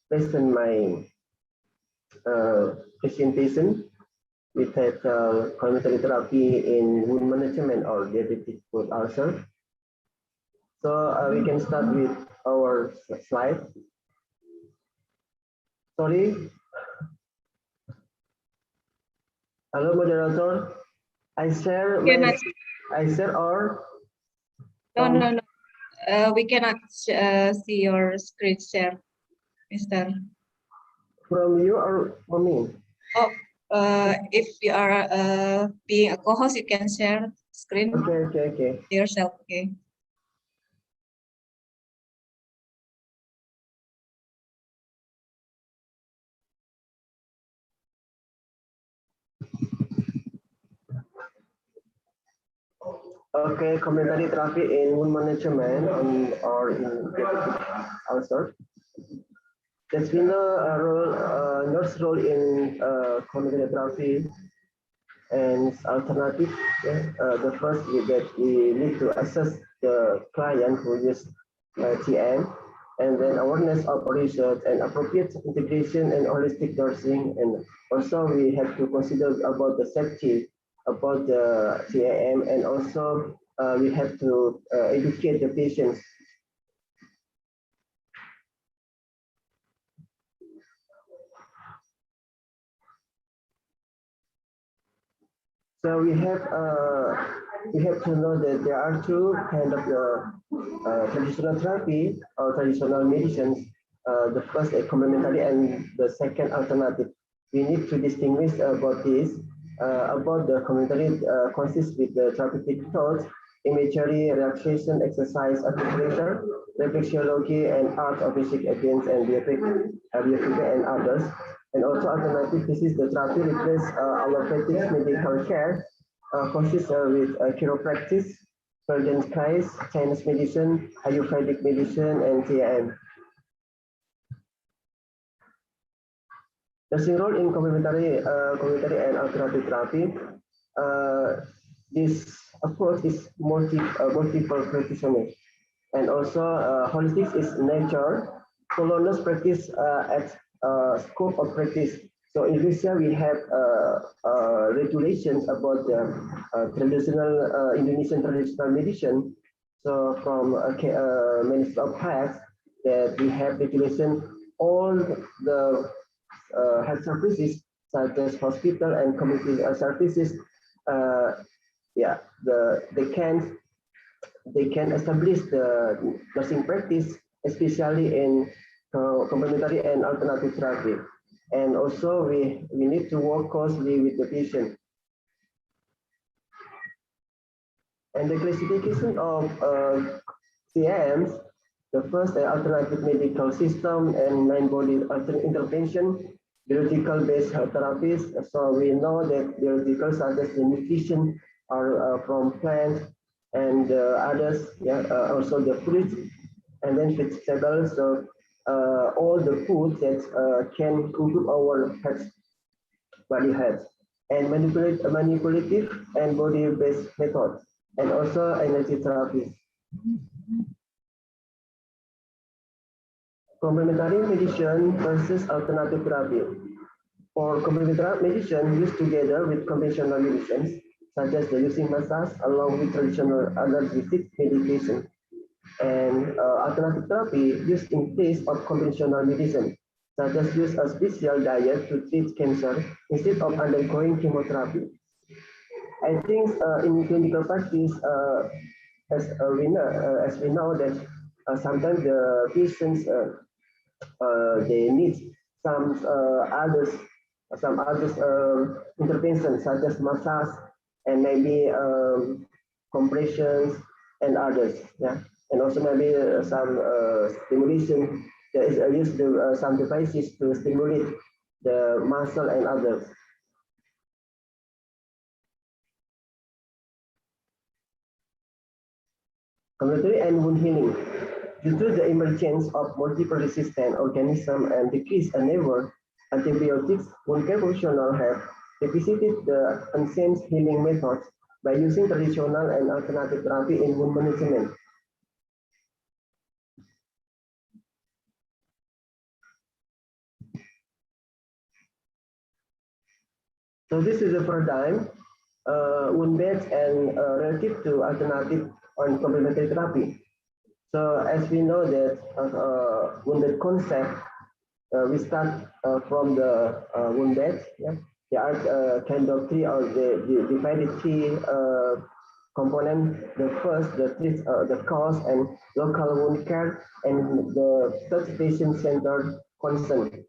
present my presentation. We had complementary therapy in wound management or diabetic foot ulcer. So we can start with our slide. Sorry. Hello, moderator. I share my, I share or No. We cannot see your screen share, Mr. From you or from me? Oh, if you are being a co-host, you can share screen. Okay. Yourself, okay. Okay, complementary therapy in wound management or in diabetic ulcer. There's been a nurse role in complementary therapy and alternative. Yeah? The first is that we need to assess the client who use TM, and then awareness of research and appropriate integration and holistic nursing, and also we have to consider about the safety about the TAM, and also we have to educate the patients. So we have to know that there are two kind of traditional therapy or traditional medicines. The first is complementary and the second alternative. We need to distinguish about this. About the complementary consists with the therapeutic thought, imagery, relaxation, exercise, acupuncture, reflexology, and art of basic against and biofeedback and others. And also alternative, this is the therapy replace allopathic medical care, consists with chiropractic, Persian skies, Chinese medicine, Ayurvedic medicine, and TM. The role in complementary and alternative therapy. This approach is multiple practitioners, and also holistic is nature. Colonus practice at scope of practice. So in this year we have regulations about the traditional Indonesian traditional medicine. So from Ministry of Health that we have regulation all the health services such as hospital and community services. They can establish the nursing practice, especially in complementary and alternative therapy. And also we need to work closely with the patient. And the classification of CMs, the first alternative medical system and mind-body intervention, biological-based therapies. So we know that biological such as the nutrition are from plants and others, also the fruits and then vegetables. So all the foods that can improve our body health, and manipulative and body-based methods, and also energy therapies. Complementary medicine versus alternative therapy. For complementary medicine used together with conventional medicines, such as the using massage along with traditional analgesic medication, and alternative therapy used in place of conventional medicine, such as use a special diet to treat cancer instead of undergoing chemotherapy. I think in clinical practice, as we know that sometimes the patients they need some others interventions such as massage and maybe compressions and others, and also maybe some stimulation. There is used some devices to stimulate the muscle and others. complementary and wound healing. Due to the emergence of multiple resistant organisms and decreased enable antibiotics, wound care professionals have revisited the ancient healing methods by using traditional and alternative therapy in wound management. So this is a paradigm, wound beds and relative to alternative and complementary therapy. So as we know that wounded concept, we start from the wound beds. Yeah? There are kind of three, or the divided three components. The first, the cause and local wound care, and the third patient-centered concern.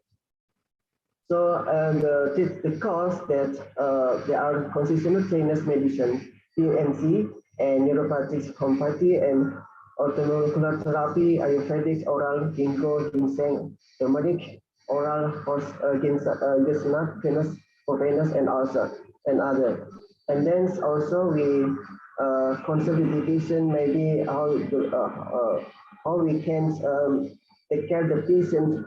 So the cause that there are constitutional trainers medicine, PNC, and neuropathic homeopathy, and orthomolecular therapy, Ayurvedic, oral, ginkgo, ginseng, turmeric, oral, horse, nut, venous, for venous, and ulcer, and other. And then also we consolidation, maybe how we can take care of the patient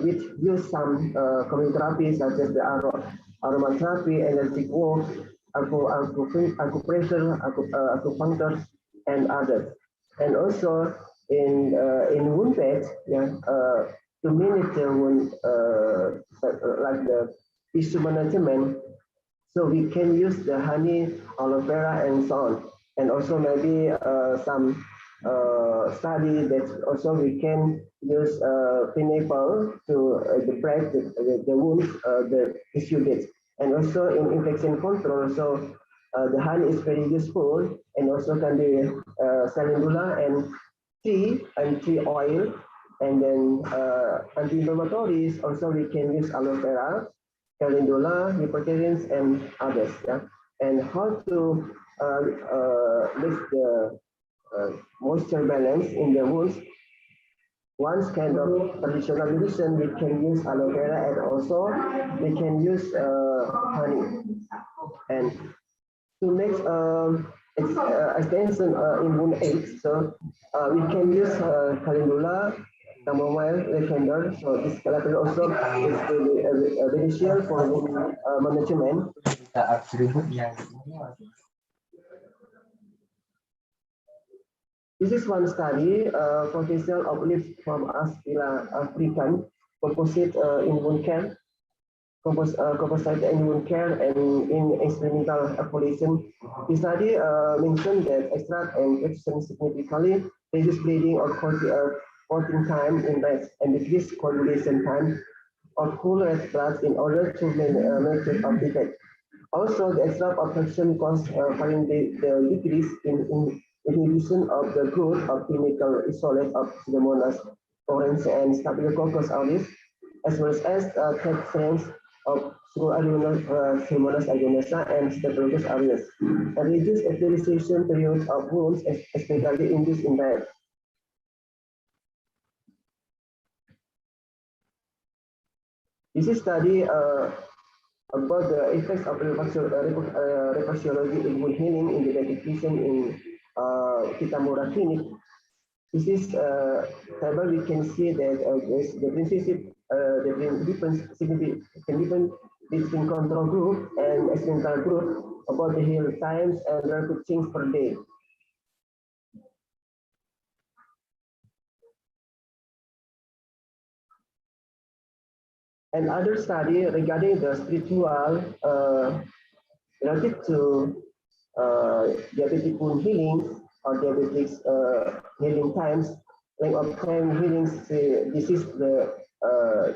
which use some community therapy such as the aromatherapy, energetic walk, acupressure, acupuncture, and others. And also in wound beds, yeah, to manage the wound like the tissue management, so we can use the honey, aloe vera, and so on. And also maybe some study that also we can use pineapple to break the wounds, the tissue beds. And also in infection control, so the honey is very useful, and also can be calendula and tea oil, and then anti-inflammatories. Also we can use aloe vera, calendula, hypertarians, and others. Yeah? And how to lift the moisture balance in the wounds. One kind of traditional medicine, we can use aloe vera, and also we can use honey. And to make extension in wound aids, so we can use calendula, chamomile, lavender. So this collateral also is beneficial for wound management. This is one study, potential of leaves from African composite in wound care, composite in wound care, and in experimental evaluation. The study mentioned that extract and extraction significantly reduce bleeding or clotting time in rats and decrease coagulation time of whole red blood in order to manage of defect. Also, the extract of fraction cause finding the decrease in inhibition of the growth of chemical isolate of Pseudomonas orange and Staphylococcus aureus, as well as threat strains of Pseudomonas aeruginosa and Staphylococcus aureus, and reduce sterilization periods of wounds, especially induced in rats. This is study about the effects of reflexology in wound healing in the medication in Kitamura Clinic. This is table. We can see that there's the difference between control group and experimental group about the heal times and relative change per day. And other study regarding the spiritual relative to diabetic wound healing or diabetics healing times, length of time healing. This is the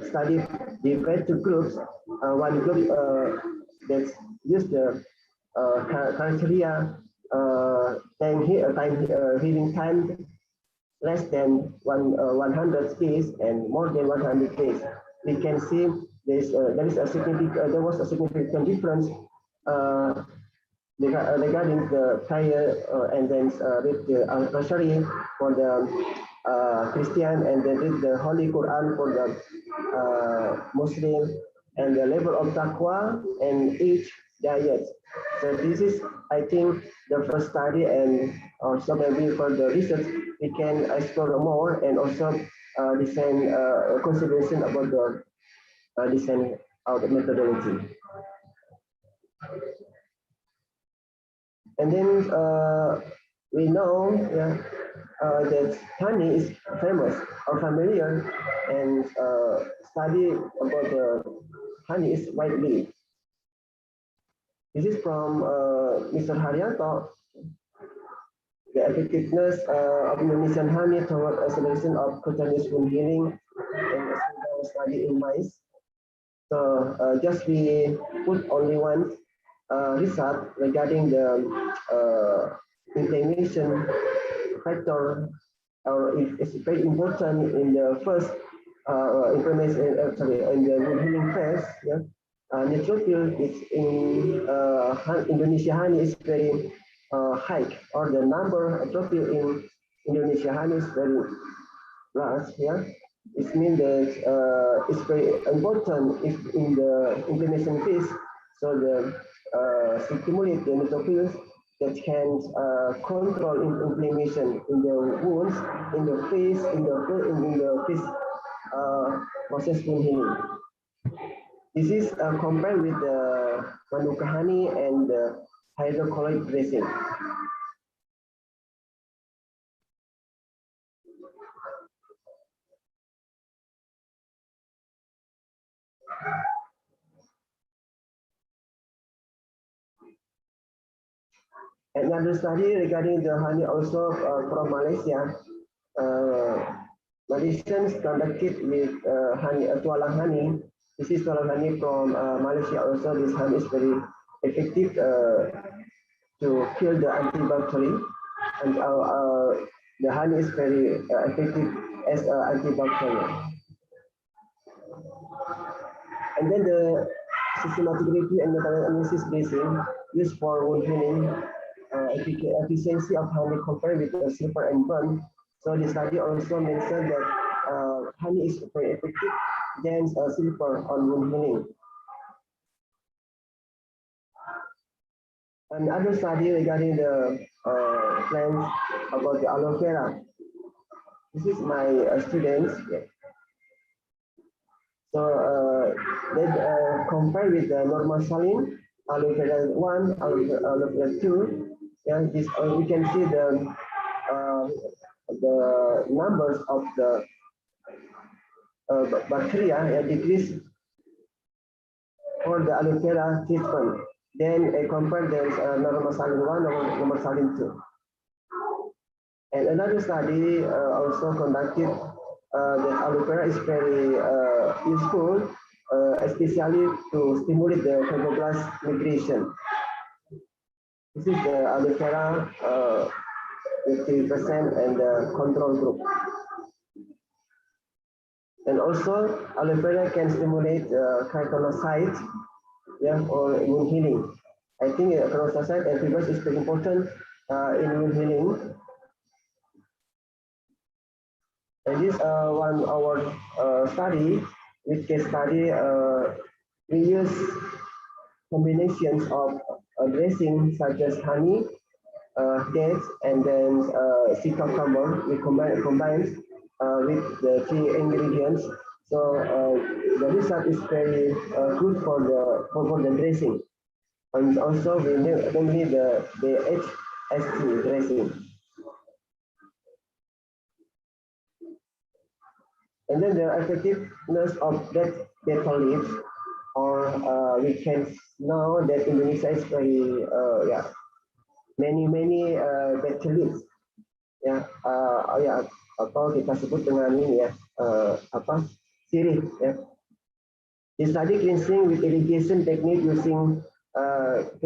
study divided to groups. One group that use the criteria time healing time less than 100 days and more than 100 days. We can see there was a significant difference regarding the prayer and then read the rosary for the Christian, and then read the Holy Quran for the Muslim, and the level of taqwa and age diet. So this is, I think, the first study, and also maybe for the research, we can explore more and also design consideration about the design of the methodology. And then we know that honey is famous or familiar, and study about the honey is widely. This is from Mr. Haryanto. The effectiveness of Indonesian honey toward acceleration of cutaneous wound healing and a single study in mice. So just we put only one result regarding the inflammation factor, or if it's very important in the first inflammation, in the wound healing phase. Yeah. Neutrophil is in Indonesia honey is very high, or the number of neutrophil in Indonesia honey is very large. Yeah, it means that it's very important if in the inflammation phase, so the stimulate the neutrophils that can control inflammation in the wounds, in the face, in the face process wound healing. This is compared with the Manuka honey and the hydrocolloid dressing. Another study regarding the honey also from Malaysia. Malaysians conducted with honey, tualang honey. This is tualang honey from Malaysia. Also, this honey is very effective to kill the antibacterial, and the honey is very effective as antibacterial. And then the systematic review and meta-analysis basing used for wound healing, efficiency of honey compared with the silver and bone. So the study also mentioned that honey is very effective than silver on wound healing. Another study regarding the plants about the aloe vera. This is my students. Yeah. So they compare with the normal saline, aloe vera 1, aloe vera 2. Yeah, this we can see the numbers of the bacteria decrease for the aloe vera treatment. Then compare the normal saline 1 or normal saline 2. And another study also conducted that aloe vera is very useful, especially to stimulate the fibroblast migration. This is the aloe vera 50% and the control group. And also, aloe vera can stimulate keratinocytes, yeah, or wound healing. I think keratinocyte and fibrosis is very important in wound healing. And this one our study, with case study, we use combinations of dressing such as honey, dates, and then sea cucumber. We combine with the 3 ingredients. So the result is very good for the dressing. And also we need the HST dressing. And then the effectiveness of that betel leaves, or we can know that Indonesia is very many betel leaves. Ya, atau kita sebut dengan ini ya, sirih ya. The study cleansing with irrigation technique using 20%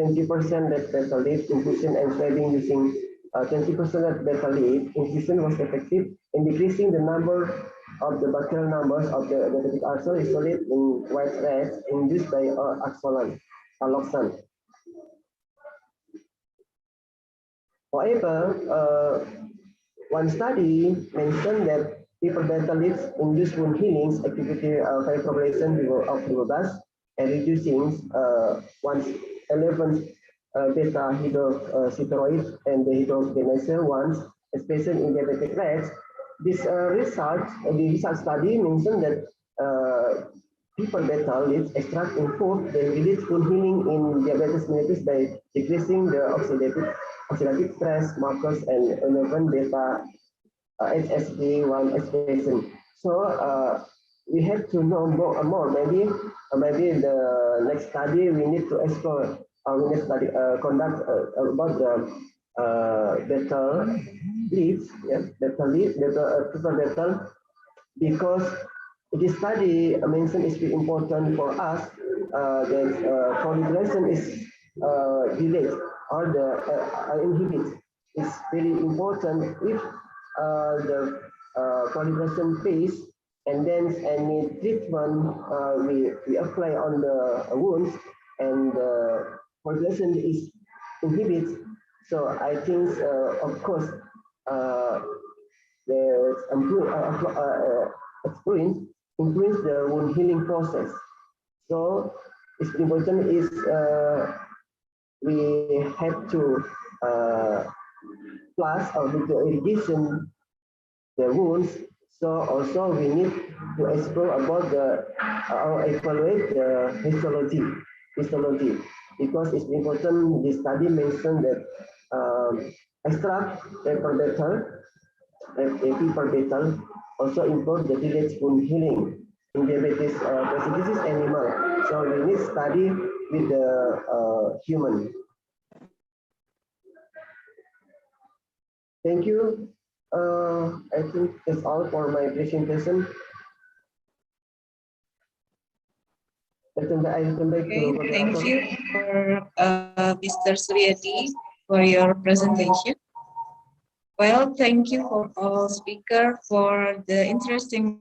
that betel leaf infusion and swabbing using 20% of betel leaf infusion was effective in decreasing the number of the bacterial numbers of the diabetic ulcer isolate in white rats induced by alloxan. However, one study mentioned that people betel leaves induce wound healings activity fibroblation of fibroblasts and reducing once 11 beta hydroxysteroid and the hydrogenases ones, especially in diabetic rats. This the result study mentioned that people beta leads extract in food then release wound healing in diabetes mellitus by decreasing the oxidative stress markers and 11 beta HSP1 expression. So we have to know more. Maybe the next study we need to explore. We need to conduct about the beta leads, yeah, beta because this study mentioned is very important for us that proliferation is delayed or the inhibit. It's very important if the proliferation phase and then any treatment we apply on the wounds and proliferation is inhibited. So I think, of course, the influence the wound healing process. So it's important is we have to flush or do the irrigation the wounds. So also we need to explore about the or evaluate the histology because it's important. The study mentioned that extract per betal also improve the village wound healing in diabetes presidisis animal. So we need study with the human. Thank you. I think that's all for my presentation. Okay, thank you for Mr. Suryadi for your presentation. Well, thank you for all speakers for the interesting.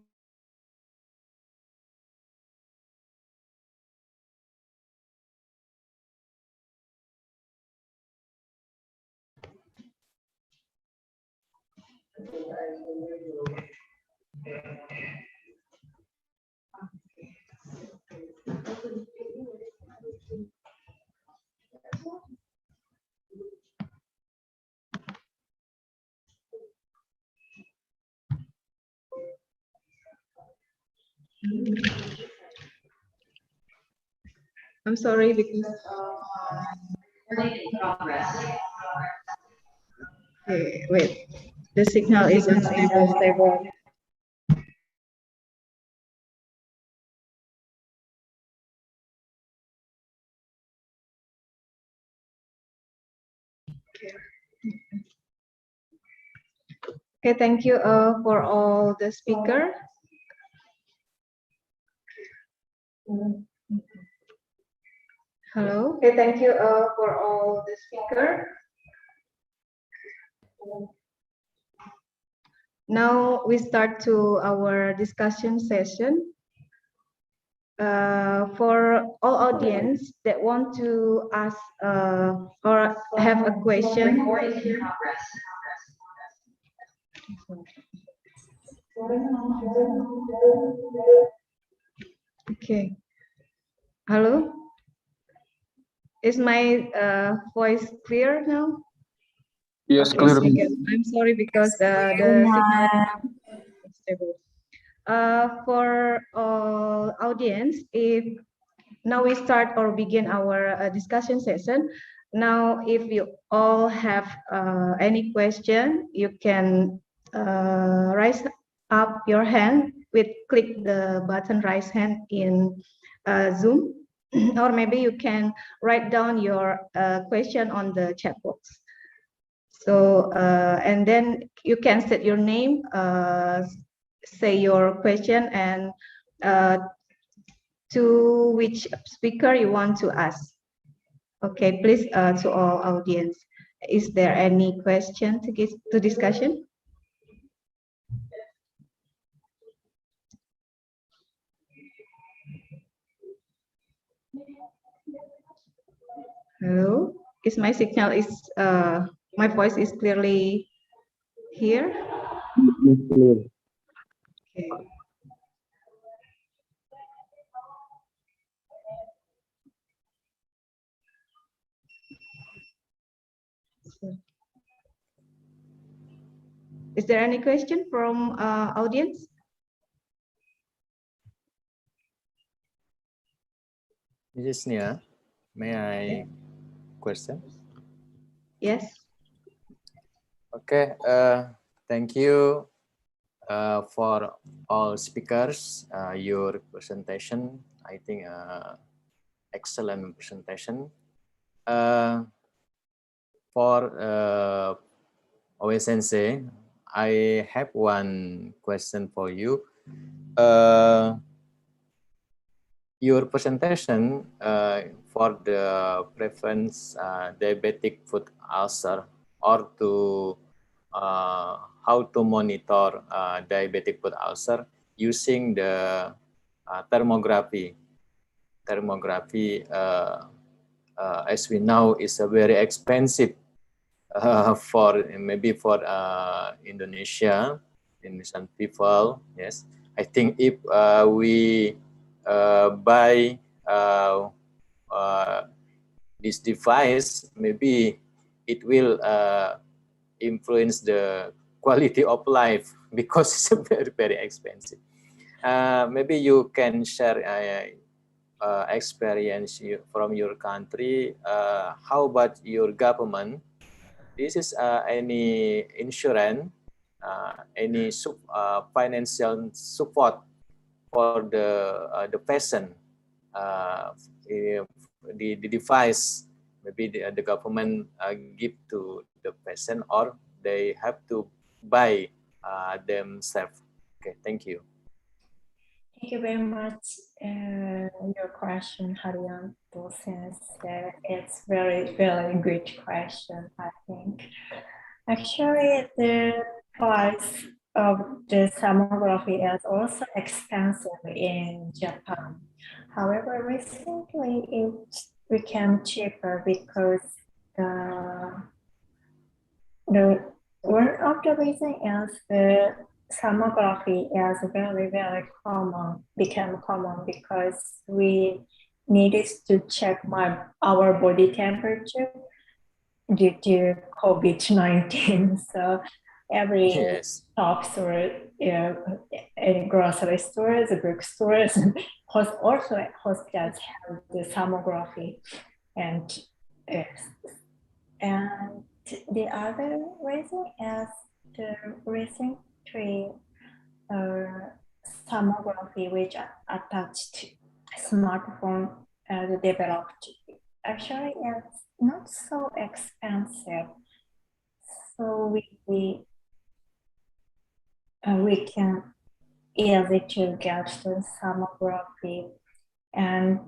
I'm sorry because okay, wait, the signal is unstable. Okay, thank you for all the speaker. Hello. Okay, thank you for all the speaker. Now we start to our discussion session. For all audience that want to ask or have a question. Okay. Hello. Is my voice clear now? Yes, Okay, clear. I'm sorry because the signal is stable. For all audience, if now we start or begin our discussion session. Now, if you all have any question, you can raise up your hand with click the button raise hand in Zoom, or maybe you can write down your question on the chat box. So, and then you can set your name, say your question, and to which speaker you want to ask. Okay, please, to all audience, is there any question to get to discussion? Hello, is my signal is my voice is clearly here? Clear. Okay. also. Is there any question from audience? Mrs. Nia, may I question? Yes. Okay, thank you for all speakers. Your presentation, I think, excellent presentation. For Owe Sensei, I have one question for you. Your presentation for the prevents diabetic foot ulcer or to how to monitor diabetic foot ulcer using the thermography. Thermography, as we know, is a very expensive for maybe for Indonesian people. Yes, I think if we buy this device, maybe it will influence the quality of life because it's very, very expensive. Maybe you can share experience from your country. How about your government? This is any insurance, any financial support for the patient. The device, maybe the government give to the patient, or they have to buy themselves. Okay, thank you. Thank you very much. Your question, Haryanto, since it's very good question, I think. Actually, the price of the thermography is also expensive in Japan. However, recently it became cheaper because one of the reasons is the thermography is very common, became common because we needed to check our body temperature due to COVID-19. So every shops or grocery stores, bookstores, also hospitals have the thermography, and the other reason is the recent thermography which attached smartphone developed. Actually, it's not so expensive, so we can easy to get the thermography, and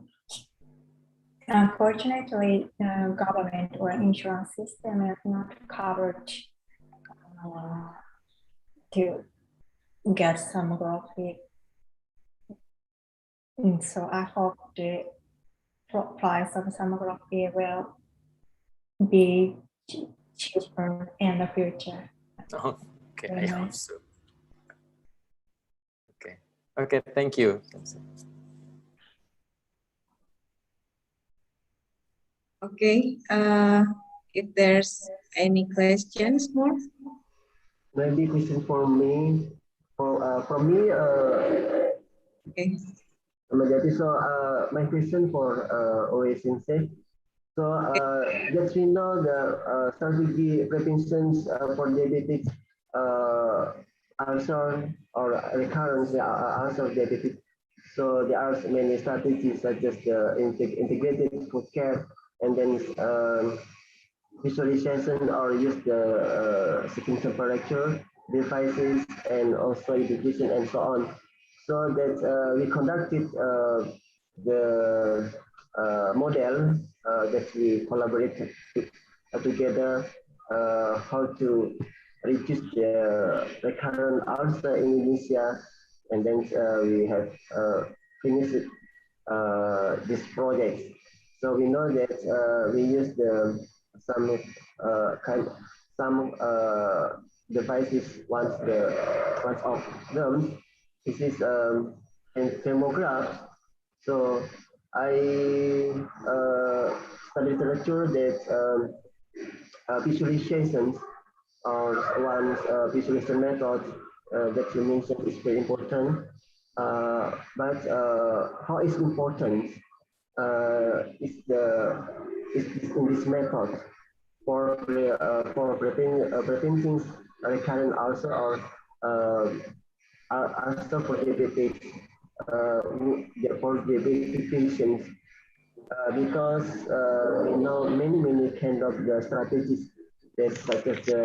unfortunately, government or insurance system is not covered to get thermography. And so I hope the price of thermography will be cheaper in the future. Okay, I hope so. Okay, thank you. Okay, if there's any questions more? Maybe question for me. From me, okay. So my question for OA Sensei. So just we know the strategy preventions for diabetes ulcer or recurrence ulcer diabetes. So there are many strategies such as the integrated food care, and then visualization or use the skin temperature devices, and also education and so on. So that we conducted the model that we collaborated together, how to reduce the recurrent ulcer in Indonesia, and then we have finished this project. So we know that we use some devices once of them. This is thermograph. So I studied literature that visualizations or one visualization method that you mentioned is very important. But how is important is in this method for preventing recurrent ulcer or ulcer for diabetic patients. Because we know many kind of the strategies that such as the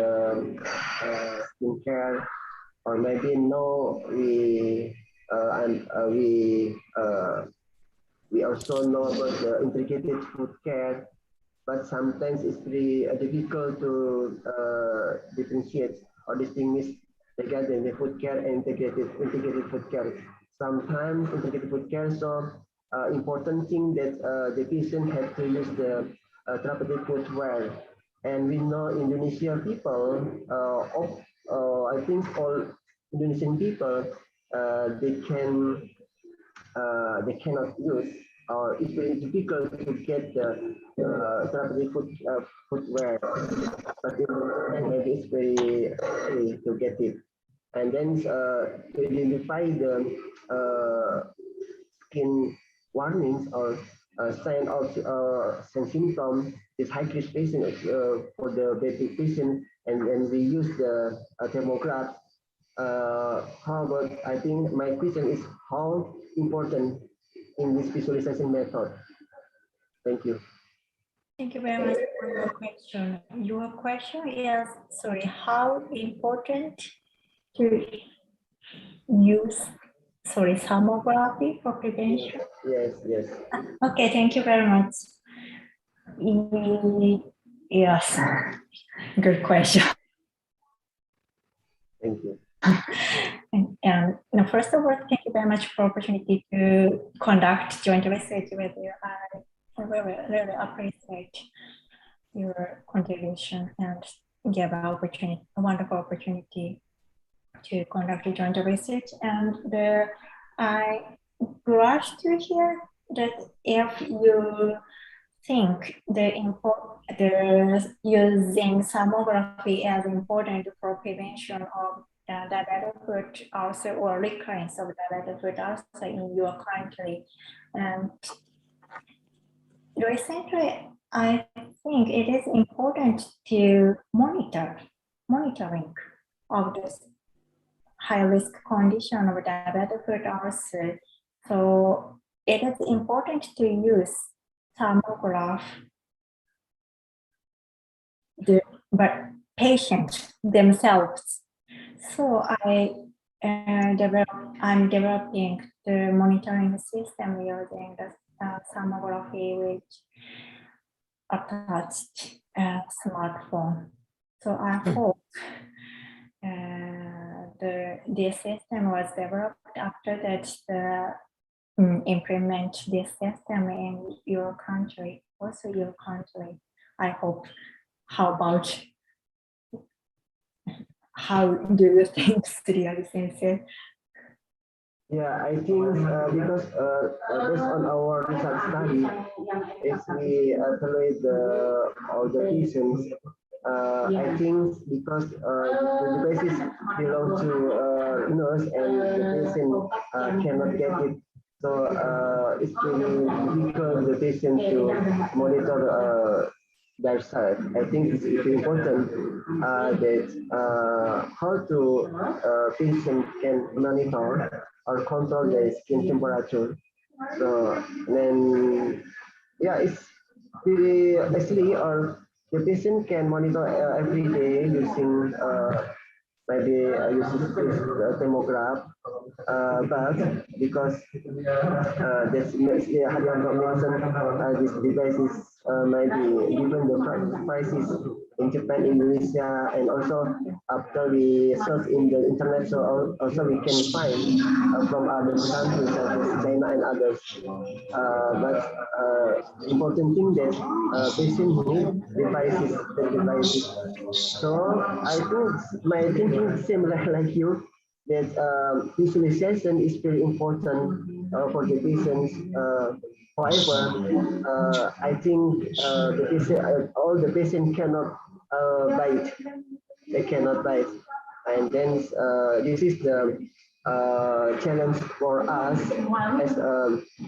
skincare, or maybe no we also know about the integrated food care, but sometimes it's very difficult to differentiate or distinguish regarding the food care and integrated food care. Sometimes integrated food care, so important thing that the patient have to use the therapeutic footwear. And we know Indonesian people, I think all Indonesian people, they cannot use, or it's very difficult to get the therapeutic footwear, but maybe it's very easy to get it. And then to identify the skin warnings or sign of some symptom is high risk patient for the diabetic patient, and we use the thermograph. How about, I think my question is how important in this visualization method? Thank you. Thank you very much for your question. Your question is, sorry, how important to use, sorry, thermography for prevention? Yes. Okay, thank you very much. Yes, good question. Thank you. And first of all, thank you very much for the opportunity to conduct joint research with you. I really appreciate your contribution and give a wonderful opportunity to conduct a joint research. And I glad to hear that if you think the using thermography as important for prevention of diabetic foot ulcer or recurrence of diabetic foot ulcer in your country. And recently, I think it is important to monitoring of this high-risk condition of diabetic foot ulcer. So it is important to use thermograph, but patients themselves. So I'm developing the monitoring system using the thermography which attached a smartphone. So I hope this system was developed after that implement this system in your country, also your country. I hope. How do you think, Sri Sensei? Yeah, I think because based on our research study, if we evaluate all the patients, I think because the devices belong to nurse and the patient cannot get it, so it's really difficult the patient to monitor their side. I think it's very important that how to patient can monitor or control the skin temperature. So then, yeah, it's really actually, or the patient can monitor every day using maybe using this thermograph, but because this Haryanto mentioned this device is maybe given the prices in Japan, Indonesia, and also after we search in the internet, so also we can find from other countries such as China and others. But important thing that patient need devices. So I think my thinking is similar like you, that visualization is very important for the patients. However, I think all the patient cannot buy it. They cannot buy it. And then this is the challenge for us as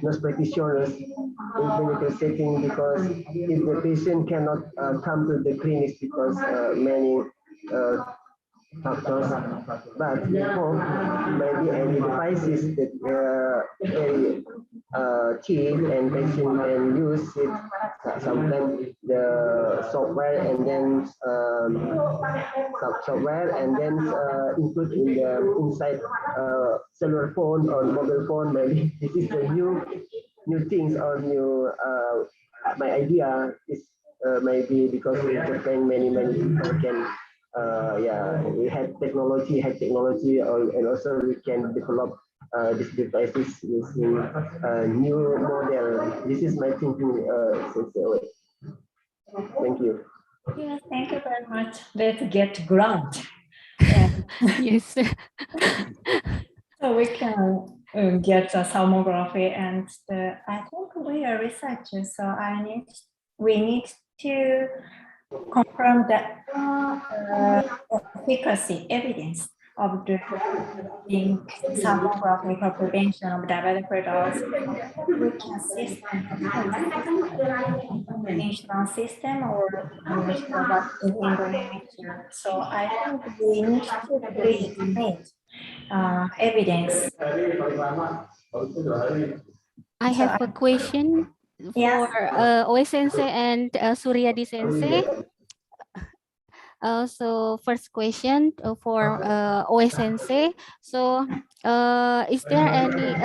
nurse practitioners in clinical setting, because if the patient cannot come to the clinics because many factors, but before maybe any devices that very cheap and patient can use it. Sometimes the software and then software and then include in the inside cellular phone or mobile phone. Maybe this is the new things or new my idea is maybe because in Japan many people can yeah, we had technology, and also we can develop these devices using new model. This is my thinking, since thank you. Yes, thank you very much. Let's get grant. Yes. So we can get the thermography, and I think we are researchers, so we need to confirm the efficacy evidence of the thermography for prevention of diabetic foot ulcer. We can insurance system or in Indonesia. So I think we need to create evidence. I have a question for Oe Sensei and Suryadi Sensei. So first question for Oe Sensei. So is there any,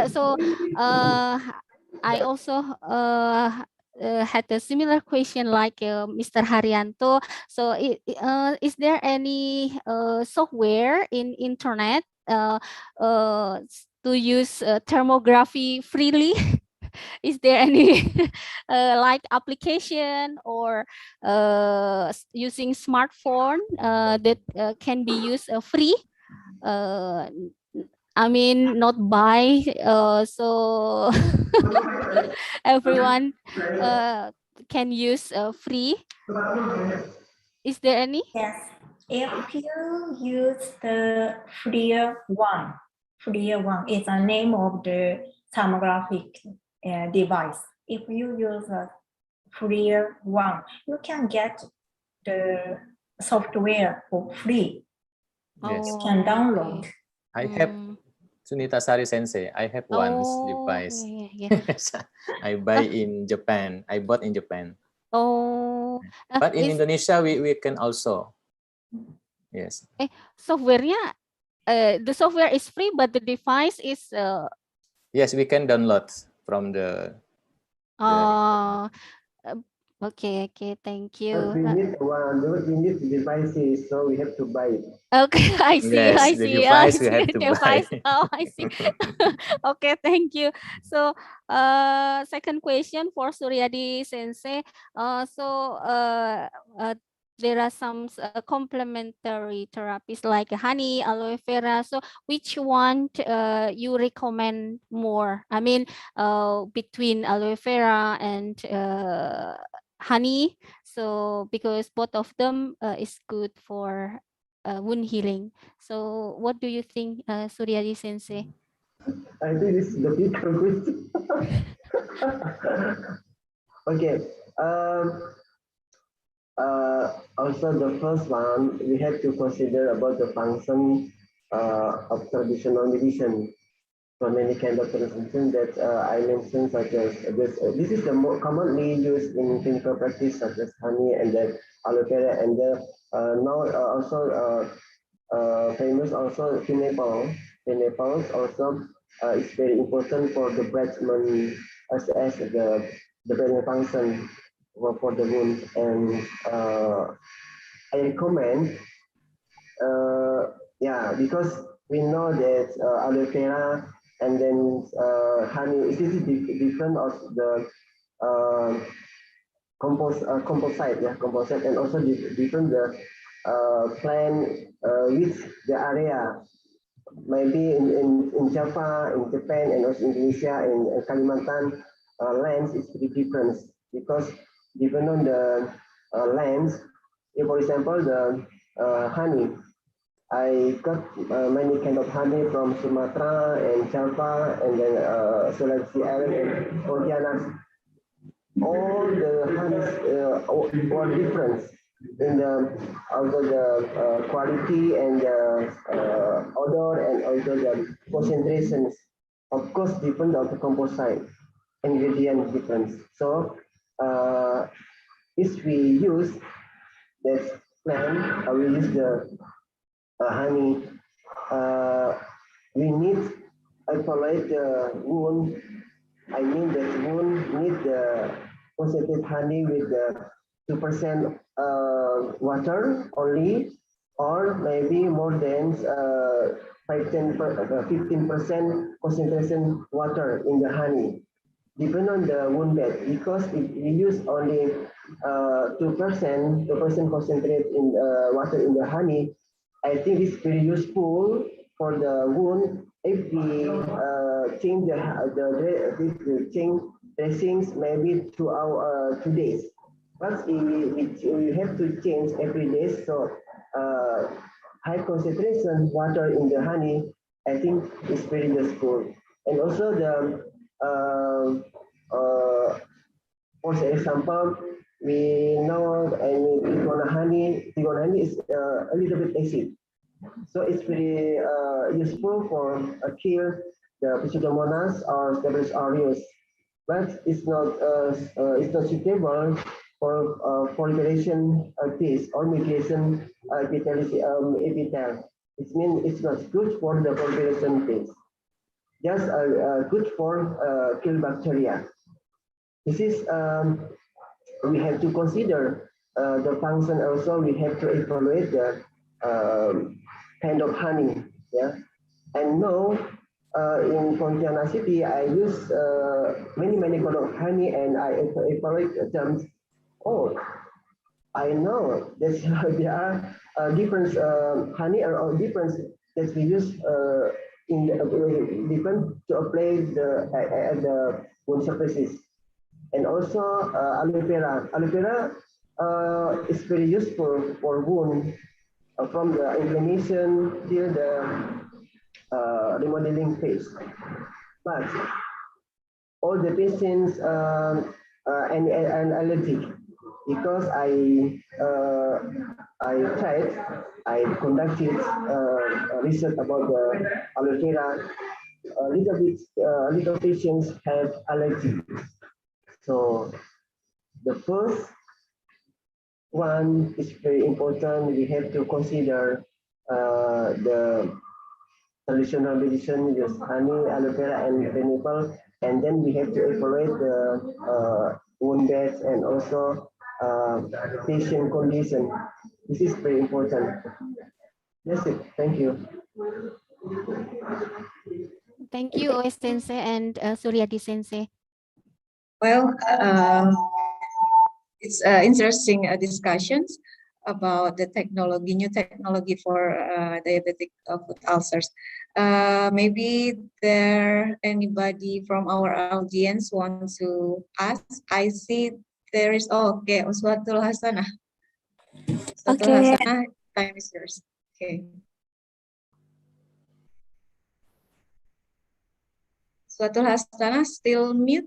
I also had a similar question like Mr. Haryanto. So is there any software in internet to use thermography freely? Is there any like application or using smartphone that can be used free? I mean, not buy, so everyone can use free. Is there any? Yes, if you use the Freer one is the name of the thermographic device. If you use a Freer one, you can get the software for free. Yes. You can download. I have Sunita Sari Sensei. I have one device. I buy in Japan. I bought in Japan. Oh, but in Indonesia we can also. Yes. Software-nya, the software is free, but the device is. Yes, we can download from the. Okay, thank you. But we need devices, so we have to buy it. Okay, I see. Yes, I the see. device we have to buy. Oh, I see. Okay, thank you. So, second question for Suryadi Sensei. There are some complementary therapies like honey, aloe vera. So, which one you recommend more? I mean, between aloe vera and honey. So, because both of them is good for wound healing. So what do you think, Suryadi Sensei? I think this is the big question. Okay. Also, the first one, we have to consider about the function of traditional medicine. So many kind of medicine that I mentioned, such as this is the more commonly used in clinical practice, such as honey and then aloe vera, and now also famous also pineapple. Pineapple also is very important for the Bradman as the brain function for the wound, and I recommend yeah, because we know that aloe vera and then honey, this is different of the composite, and also different the plant with the area. Maybe in Java, in Japan, and also Indonesia, in Kalimantan, lands is pretty different, because depending on the lands, For example, the honey. I got many kind of honey from Sumatra and Java and then Sulawesi Island and Pontianak. All the honeys were different in the also the quality and the odor and also the concentrations. Of course, different of the composite ingredient difference. So if we use that plant, we use the honey. We need isolate the wound. I mean that wound need the concentrated honey with the 2% water only, or maybe more than 15% concentration water in the honey. Depend on the wound bed, because if we use only 2% concentrate in water in the honey, I think it's very useful for the wound if we change the change dressings maybe 2 days. But we have to change every day, so high concentration water in the honey, I think is very useful. And also the for example, we know Tigona honey is a little bit acid. So it's very useful for kill the Pseudomonas or Staphylococcus aureus, but it's not suitable for formulation phase or migration epithel. It means it's not good for the formulation phase. Just good for kill bacteria. This is we have to consider the function also. We have to evaluate the kind of honey, yeah. And now in Pontianak city, I use many kind of honey, and I evaluate them. Oh, I know that there are different honey or different that we use in the different to apply the wound surfaces. And also aloe vera. Aloe vera is very useful for wound from the inflammation till the remodeling phase. But all the patients and allergic, because I conducted research about the aloe vera. Little patients have allergy. So the first one is very important. We have to consider the traditional medicine, use honey, aloe vera, and pineapple, and then we have to evaluate the wound beds and also patient condition. This is very important. That's it. Thank you. Thank you, OS Sensei and Suryadi Sensei. Well, it's interesting discussions about the technology, new technology for diabetic foot ulcers. Maybe there anybody from our audience wants to ask? I see there is. Oh, okay, Uswatul Hasanah. Okay. Hasanah, time is yours. Okay. Uswatul Hasanah still mute.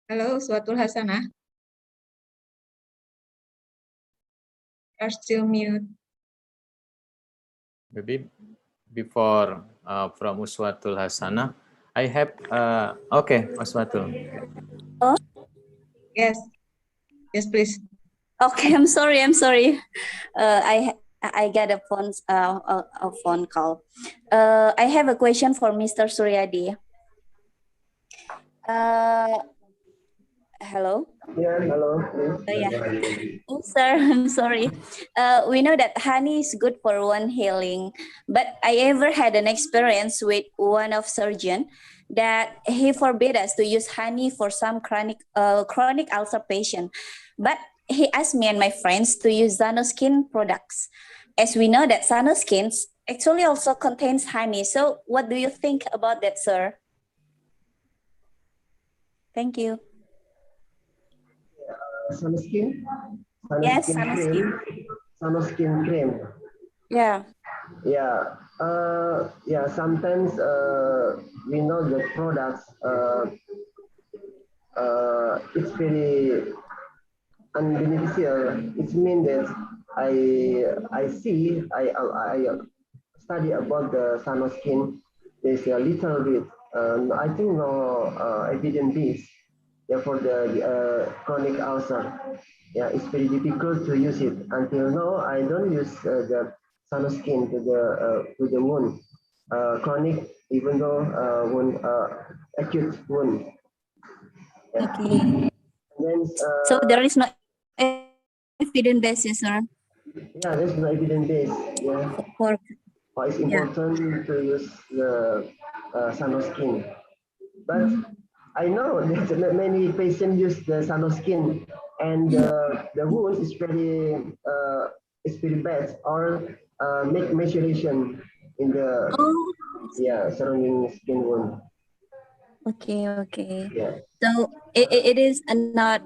Hello, Uswatul Hasanah. Are still mute. Maybe before from Uswatul Hasanah, I have okay, Uswatul. Oh, Yes, yes, please. okay. I'm sorry. I got a phone call. I have a question for Mr. Suryadi. Hello. Yeah, hello. Yeah. Oh, sir, I'm sorry. We know that honey is good for wound healing, but I ever had an experience with one of surgeon that he forbid us to use honey for some chronic ulcer patient, but he asked me and my friends to use Zanoskin products, as we know that Zanoskin actually also contains honey. So, what do you think about that, sir? Thank you. Sunscreen. Yes, Cream. Sunscreen cream. Yeah. Yeah. Yeah. Sometimes we know that products. It's very unbeneficial. It means that I study about the sunscreen. There's a little bit. I think no evidence base. Yeah, for the chronic ulcer. Yeah, it's very difficult to use it. Until now, I don't use the sunscreen to the wound. Chronic, even though wound acute wound. Yeah. Okay. And then So there is no evidence basis, sir. yeah, there's no evidence base. Yeah. For Why it's yeah. important to use the sunscreen. But I know that many patients use the sunscreen and the wound is very bad or make maceration in the Oh. surrounding skin wound. Okay. Okay. Yeah. So it is not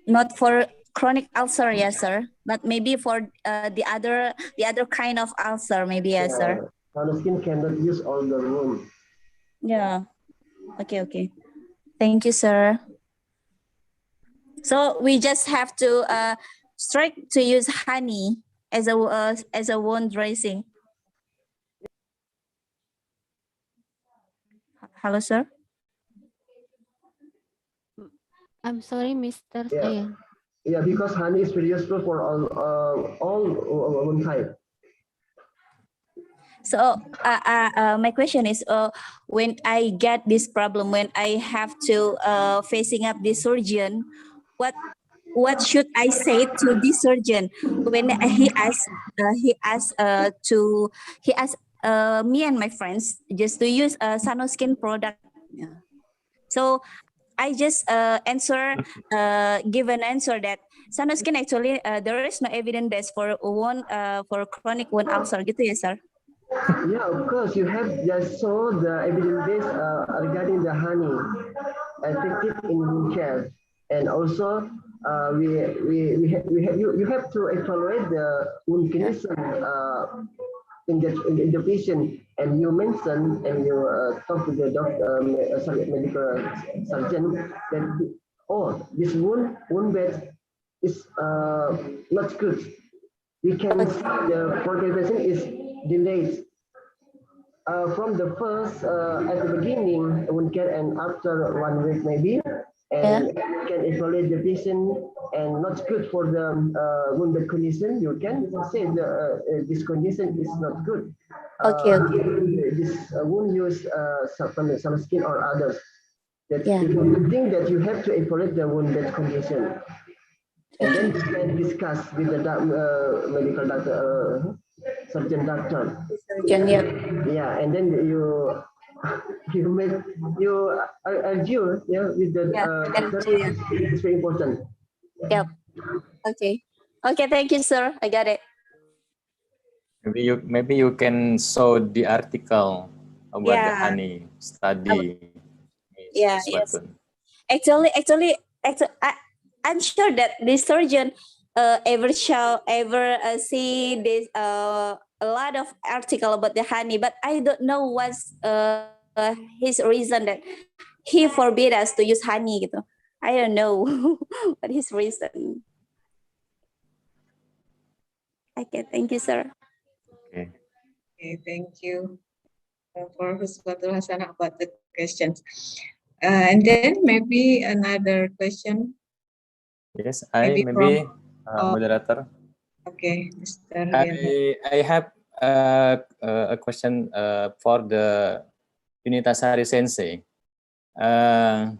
not for chronic ulcer, yes, sir. But maybe for the other kind of ulcer, maybe, yes, sir. Sunscreen cannot use all the wound. Yeah. Okay. Okay. Thank you, sir. So we just have to strict to use honey as a wound dressing. Hello, sir. I'm sorry, Mr. Yeah. Sayan. Yeah, because honey is very useful for all wound type. So my question is, when I get this problem, when I have to facing up this surgeon, what should I say to this surgeon when he asks me and my friends just to use a Sanoskin product? Yeah. So I just give an answer that Sanoskin actually there is no evidence base for for chronic wound ulcer gitu ya, sir? Yeah, of course, you have just saw the evidence base regarding the honey, effective in wound care, and also you have to evaluate the wound condition in the patient, and you mentioned and you talk to the doctor, medical surgeon that this wound bed is not good. We can see the progression is delayed from the first at the beginning wound care and after 1 week maybe, and you can evaluate the patient and not good for the wound bed condition. You can say this condition is not good. Okay. This wound use some skin or others. That you think that you have to evaluate the wound bed condition. And then you can discuss with the medical doctor, surgeon doctor. Surgeon, yeah. Yeah, and then you argue with the doctor. It's very important. Yep. Okay. Okay. Thank you, sir. I got it. Maybe you can show the article about the honey study. Yeah. Yes. Actually, I'm sure that this surgeon ever see this a lot of article about the honey, but I don't know what's his reason that he forbid us to use honey gitu. I don't know what his reason. Okay, thank you, sir. Okay, thank you for Husbatul Hasanah about the questions. And then maybe another question. Yes, moderator. Okay, Mr. I have a question for the Unitasari Sensei. I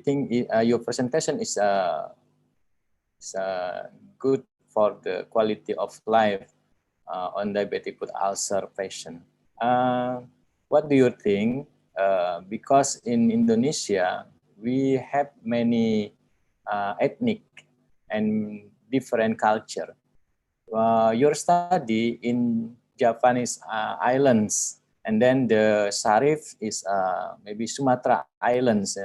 think your presentation is good for the quality of life on diabetic foot ulcer patient. What do you think? Because in Indonesia, we have many ethnic and different culture. Your study in Japanese islands, And then the Sharif is maybe Sumatra Islands,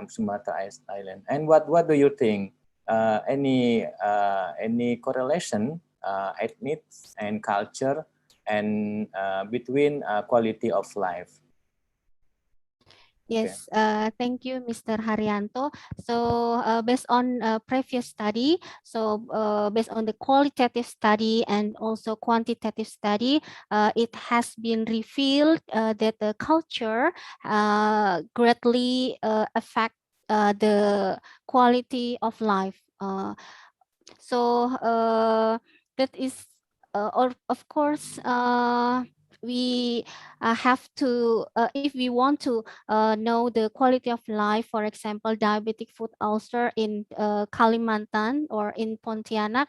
Sumatra Island. And what do you think? Any correlation, ethnic and culture, and between quality of life? Yes, thank you, Mr. Haryanto. So based on previous study, so based on the qualitative study and also quantitative study, it has been revealed that the culture greatly affect the quality of life. So that is, or of course, we have to, if we want to know the quality of life, for example, diabetic foot ulcer in Kalimantan or in Pontianak,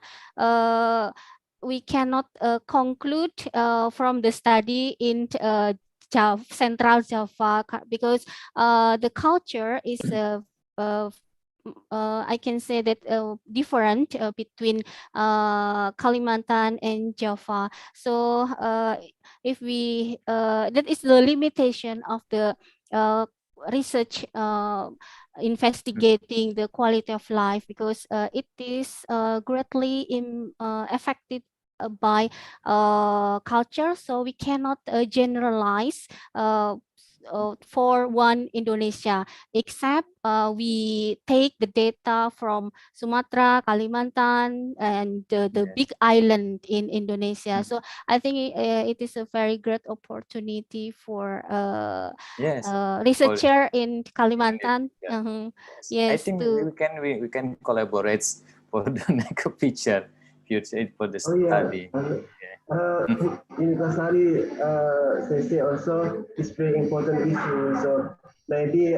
we cannot conclude from the study in Central Java, because the culture is I can say that different between Kalimantan and Java. So if we that is the limitation of the research investigating the quality of life, because it is greatly affected by culture. So we cannot generalize for one Indonesia, except we take the data from Sumatra, Kalimantan, and the big island in Indonesia. So I think it is a very great opportunity for researcher in Kalimantan. I think we can collaborate for the next future for the study. In Kasari, Sensei also is very important issue. So maybe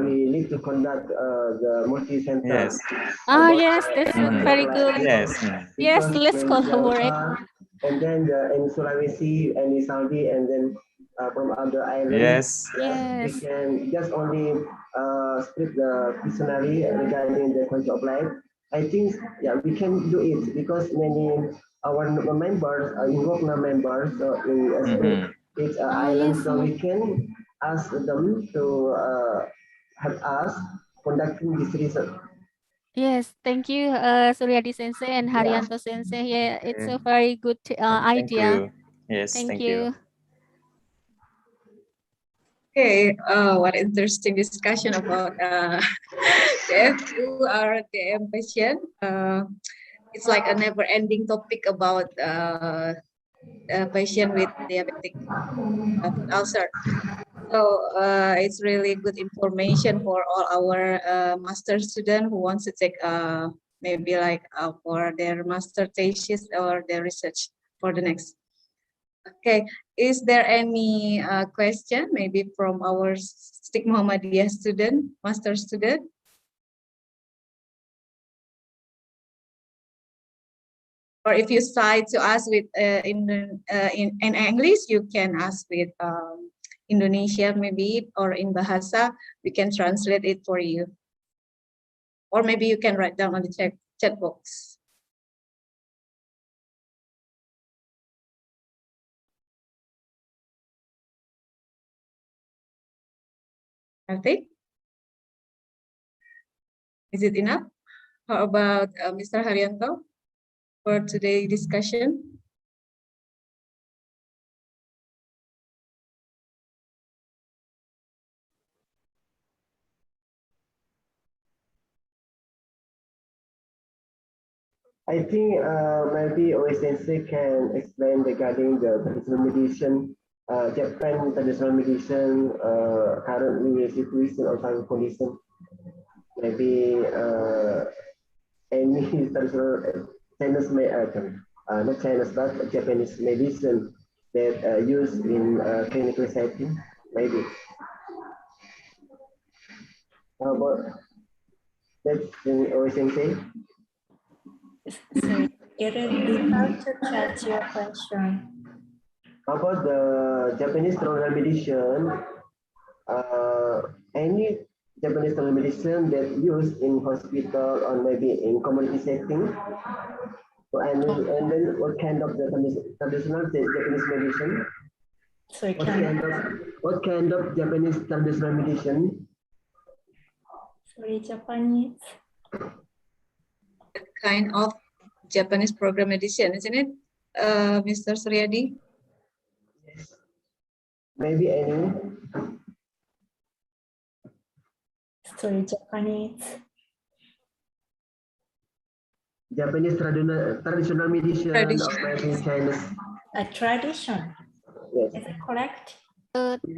we need to conduct the multi-center. Yes. Yes, that's very good. Yes, let's collaborate. And then in Sulawesi and in Saudi, and then from other islands, we can just only split the dictionary regarding the quality of life. I think we can do it because many our members, Invoke members in each island, so we can ask them to help us conducting this research. Yes, thank you, Suryadi Sensei and Haryanto Sensei. Yeah, it's a very good idea. You. Yes, thank you. Okay, what interesting discussion about DF2 or DM patient. It's like a never-ending topic about a patient with diabetic foot ulcer. So it's really good information for all our master student who wants to take maybe like for their master thesis or their research for the next. Okay, is there any question maybe from our STIK Muhammadiyah student, master student? Or if you decide to ask with in English, you can ask with Indonesia maybe, or in Bahasa, we can translate it for you. Or maybe you can write down on the chat box. Artik? Is it enough? How about Mr. Haryanto for today's discussion? I think maybe OSNC can explain regarding the traditional medicine, Japan traditional medicine, currently situation or current condition. Maybe any traditional Chinese, not Chinese, but Japanese medicine that used in clinical setting, maybe. How about that's in OSNC? Sorry, it is difficult to catch your question. About the Japanese traditional medicine, any Japanese traditional medicine that used in hospital or maybe in community setting, and then what kind of the traditional Japanese medicine? Sorry, what kind of Japanese traditional medicine? sorry, Japanese. Kind of Japanese program medicine, isn't it, Mr. Suryadi? Yes. Maybe any. Sorry, Japanese. Japanese traditional medicine or maybe Chinese. A tradition. Yes. Is it correct?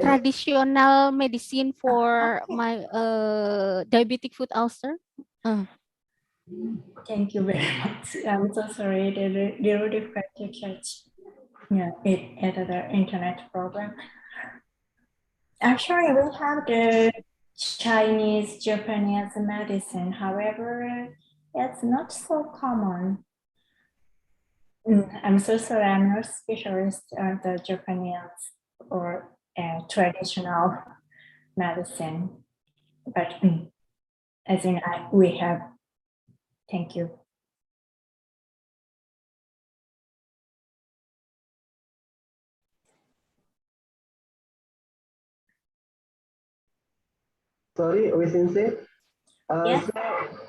Traditional medicine for my diabetic foot ulcer. Thank you very much. I'm so sorry. They really difficult to catch. Yeah, it at the internet program. Actually, we have the Chinese, Japanese medicine. However, it's not so common. I'm so sorry. I'm not specialist on the Japanese or traditional medicine, but as in we have. Thank you. Sorry, Sensei. Yes.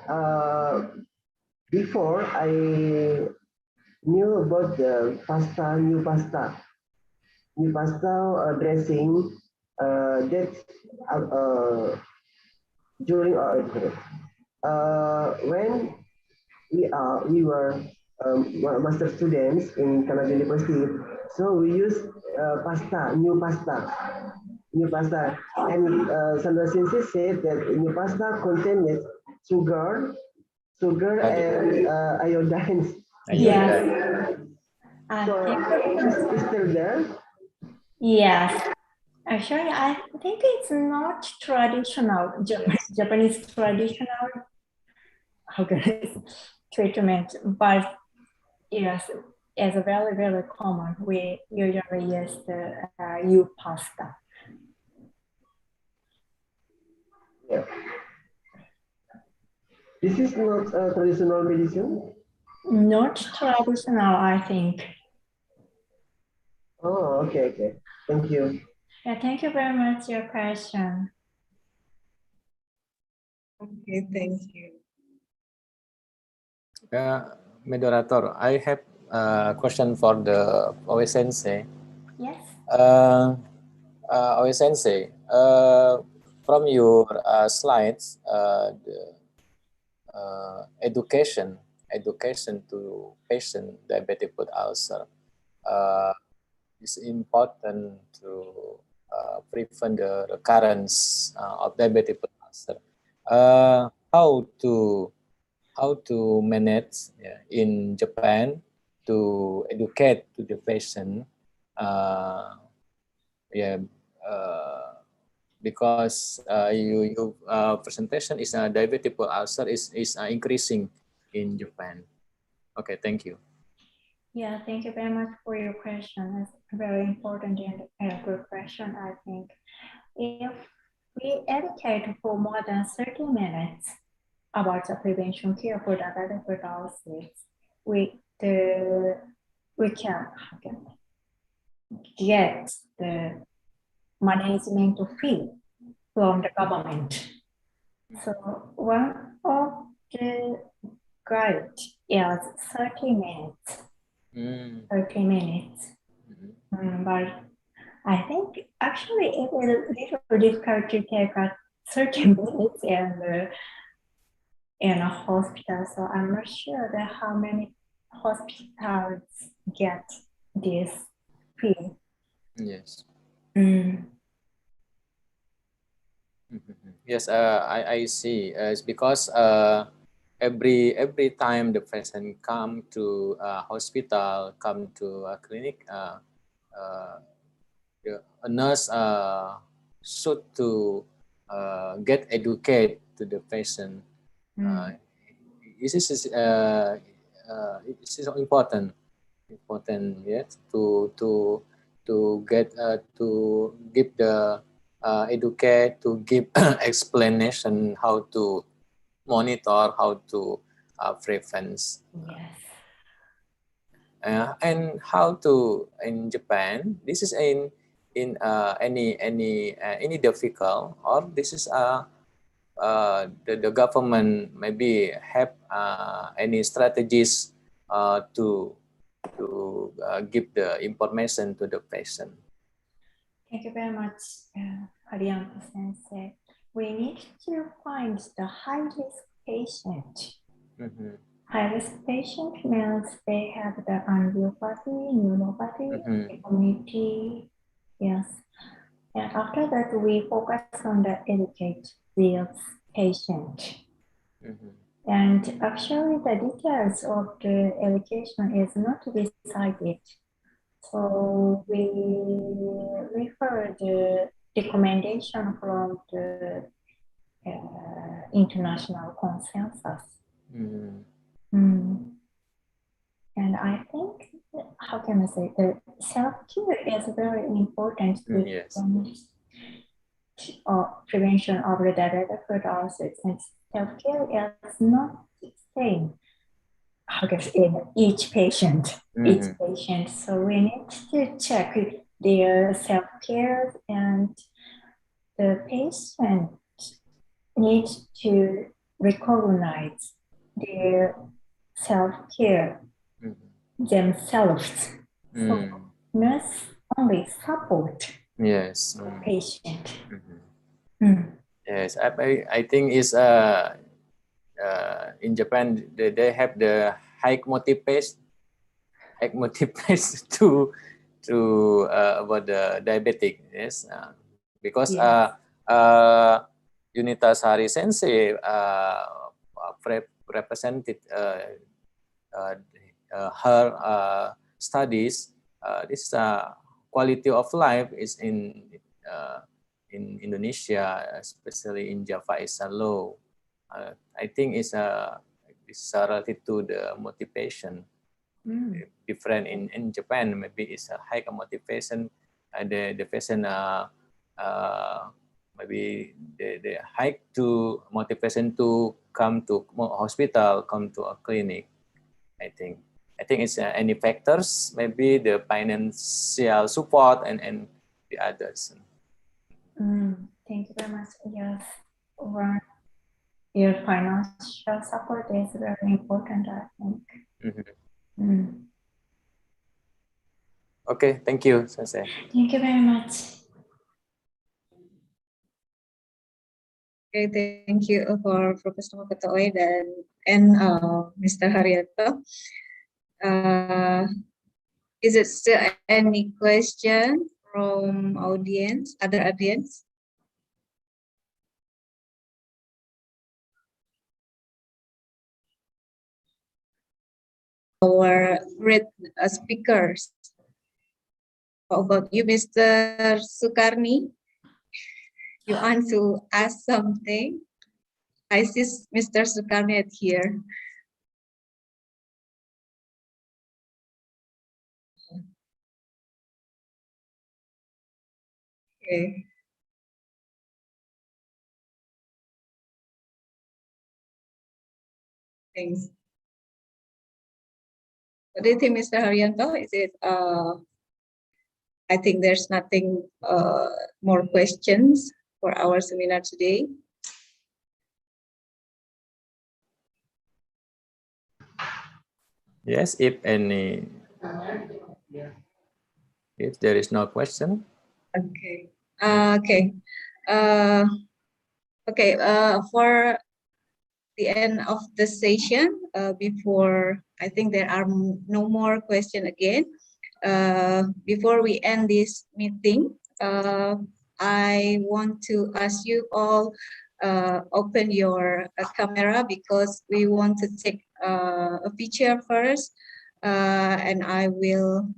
So, before I knew about the new pasta dressing that during when we were master students in Kanazawa University, so we use new pasta, and Sandra Sensei said that new pasta contains sugar and iodine. Yes. So it's still there? Yes. Actually, I think it's not traditional, Japanese traditional treatment, but yes, it's very, very common. We usually use the U pasta. Yeah. This is not traditional medicine? Not traditional, I think. Oh, okay. Thank you. Yeah, thank you very much for your question. Okay, thank you. Moderator, I have a question for the Oe Sensei. Yes. Oe Sensei, from your slides, the education to patient diabetic foot ulcer is important to prevent the recurrence of diabetic foot ulcer. How to manage in Japan to educate to the patient, because your presentation is diabetic foot ulcer is increasing in Japan. Okay, thank you. Yeah, thank you very much for your question. It's very important and a good question, I think. If we educate for more than 30 minutes about the prevention care for diabetic foot ulcers, we can get the management fee from the government. So one of the guide is 30 minutes. 30 minutes. But I think actually it is a little difficult to take 30 minutes in a hospital. So I'm not sure that how many hospitals get this fee. Yes. Yes, I see. It's because every time the patient come to a hospital, come to a clinic, a nurse should to get educate to the patient. This is important, yes, to get to give the educate, to give explanation how to monitor, how to prevent. Yes. And how to in Japan, this is in any difficult, or this is the government maybe have any strategies to give the information to the patient. Thank you very much, Haryanto Sensei. We need to find the high-risk patient. Mm-hmm. High-risk patient means they have the angiopathy, neuropathy, deformity. Yes. And after that, we focus on the educate these patient. And actually, the details of the education is not decided. So we refer the recommendation from the international consensus. And I think, how can I say, the self-care is very important to prevention of the diabetic foot ulcers. And self-care is not the same, how can I say, in each patient. So we need to check their self-care, and the patient needs to recognize their self-care themselves. So nurse only support patient. Yes, I think it's in Japan they have the high motivation to about the diabetic. Yes, because Yunita Sari Sensei represented her studies. This quality of life is in Indonesia, especially in Java, is low. I think it's related to the motivation. Different in Japan, maybe it's a high motivation. The patient maybe the high to motivation to come to hospital, come to a clinic. I think it's any factors, maybe the financial support and the others. Thank you very much. Yes, your financial support is very important, I think. Okay, thank you, Sensei. Thank you very much. Okay, thank you for Professor Makoto Oe and Mr. Haryanto. Is it still any question from audience, other audience? Our great speakers. How about you, Mr. Sukarni? You want to ask something? I see Mr. Sukarni here. Okay. Thanks. What do you think, Mr. Haryanto? Is it? I think there's nothing more questions for our seminar today. Yes, if any, if there is no question. Okay. Okay. For the end of the session, before I think there are no more questions again. Before we end this meeting, I want to ask you all open your camera, because we want to take a picture first, and I will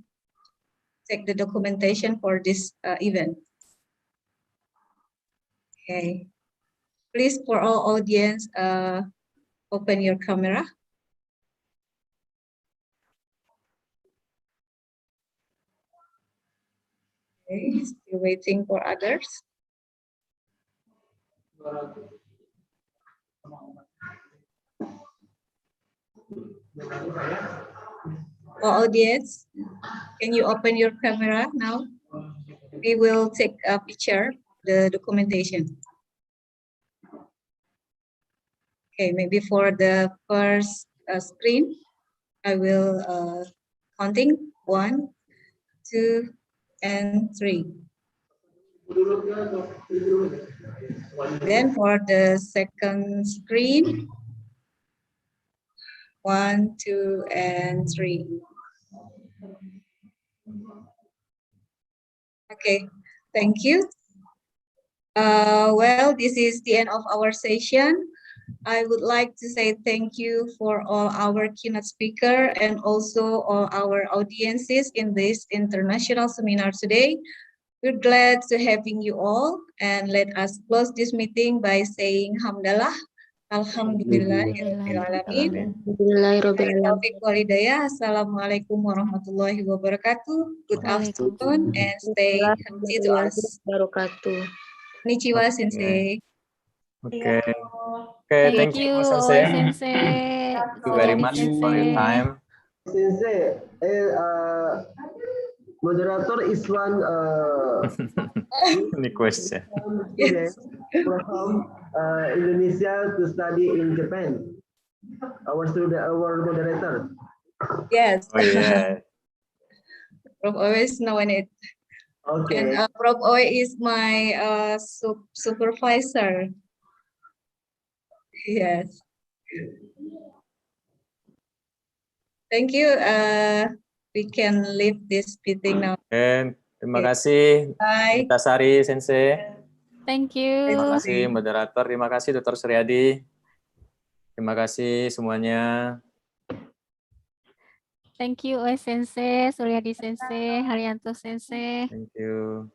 take the documentation for this event. Okay, please, for all audience, open your camera. Okay, still waiting for others. For audience, can you open your camera now? we will take a picture, the documentation. Okay, maybe for the first screen, I will counting 1, 2, and 3. Then for the second screen, 1, 2, and 3. Okay, thank you. Well, this is the end of our session. I would like to say thank you for all our keynote speaker and also all our audiences in this international seminar today. We're glad to having you all, and let us close this meeting by saying Hamdalah. Alhamdulillahirrahmanirrahim. Taufik walhidayah. Assalamualaikum warahmatullahi wabarakatuh. Good afternoon and stay healthy to us. Konnichiwa, Sensei. Okay. Okay, thank you, Sensei. Sensei. Thank you very much for your time. Sensei, moderator is one Any question? student from Indonesia to study in Japan. Our moderator. Yes. Oh yeah. Prof. always knowing it. Okay. And Prof. Oe is my supervisor. Yes. Thank you. We can leave this meeting now. And terima kasih, Bye. Tasari Sensei. Thank you. Terima kasih moderator, terima kasih Dr. Suryadi. Terima kasih semuanya. Thank you, Oe Sensei, Suryadi Sensei, Haryanto Sensei. Thank you.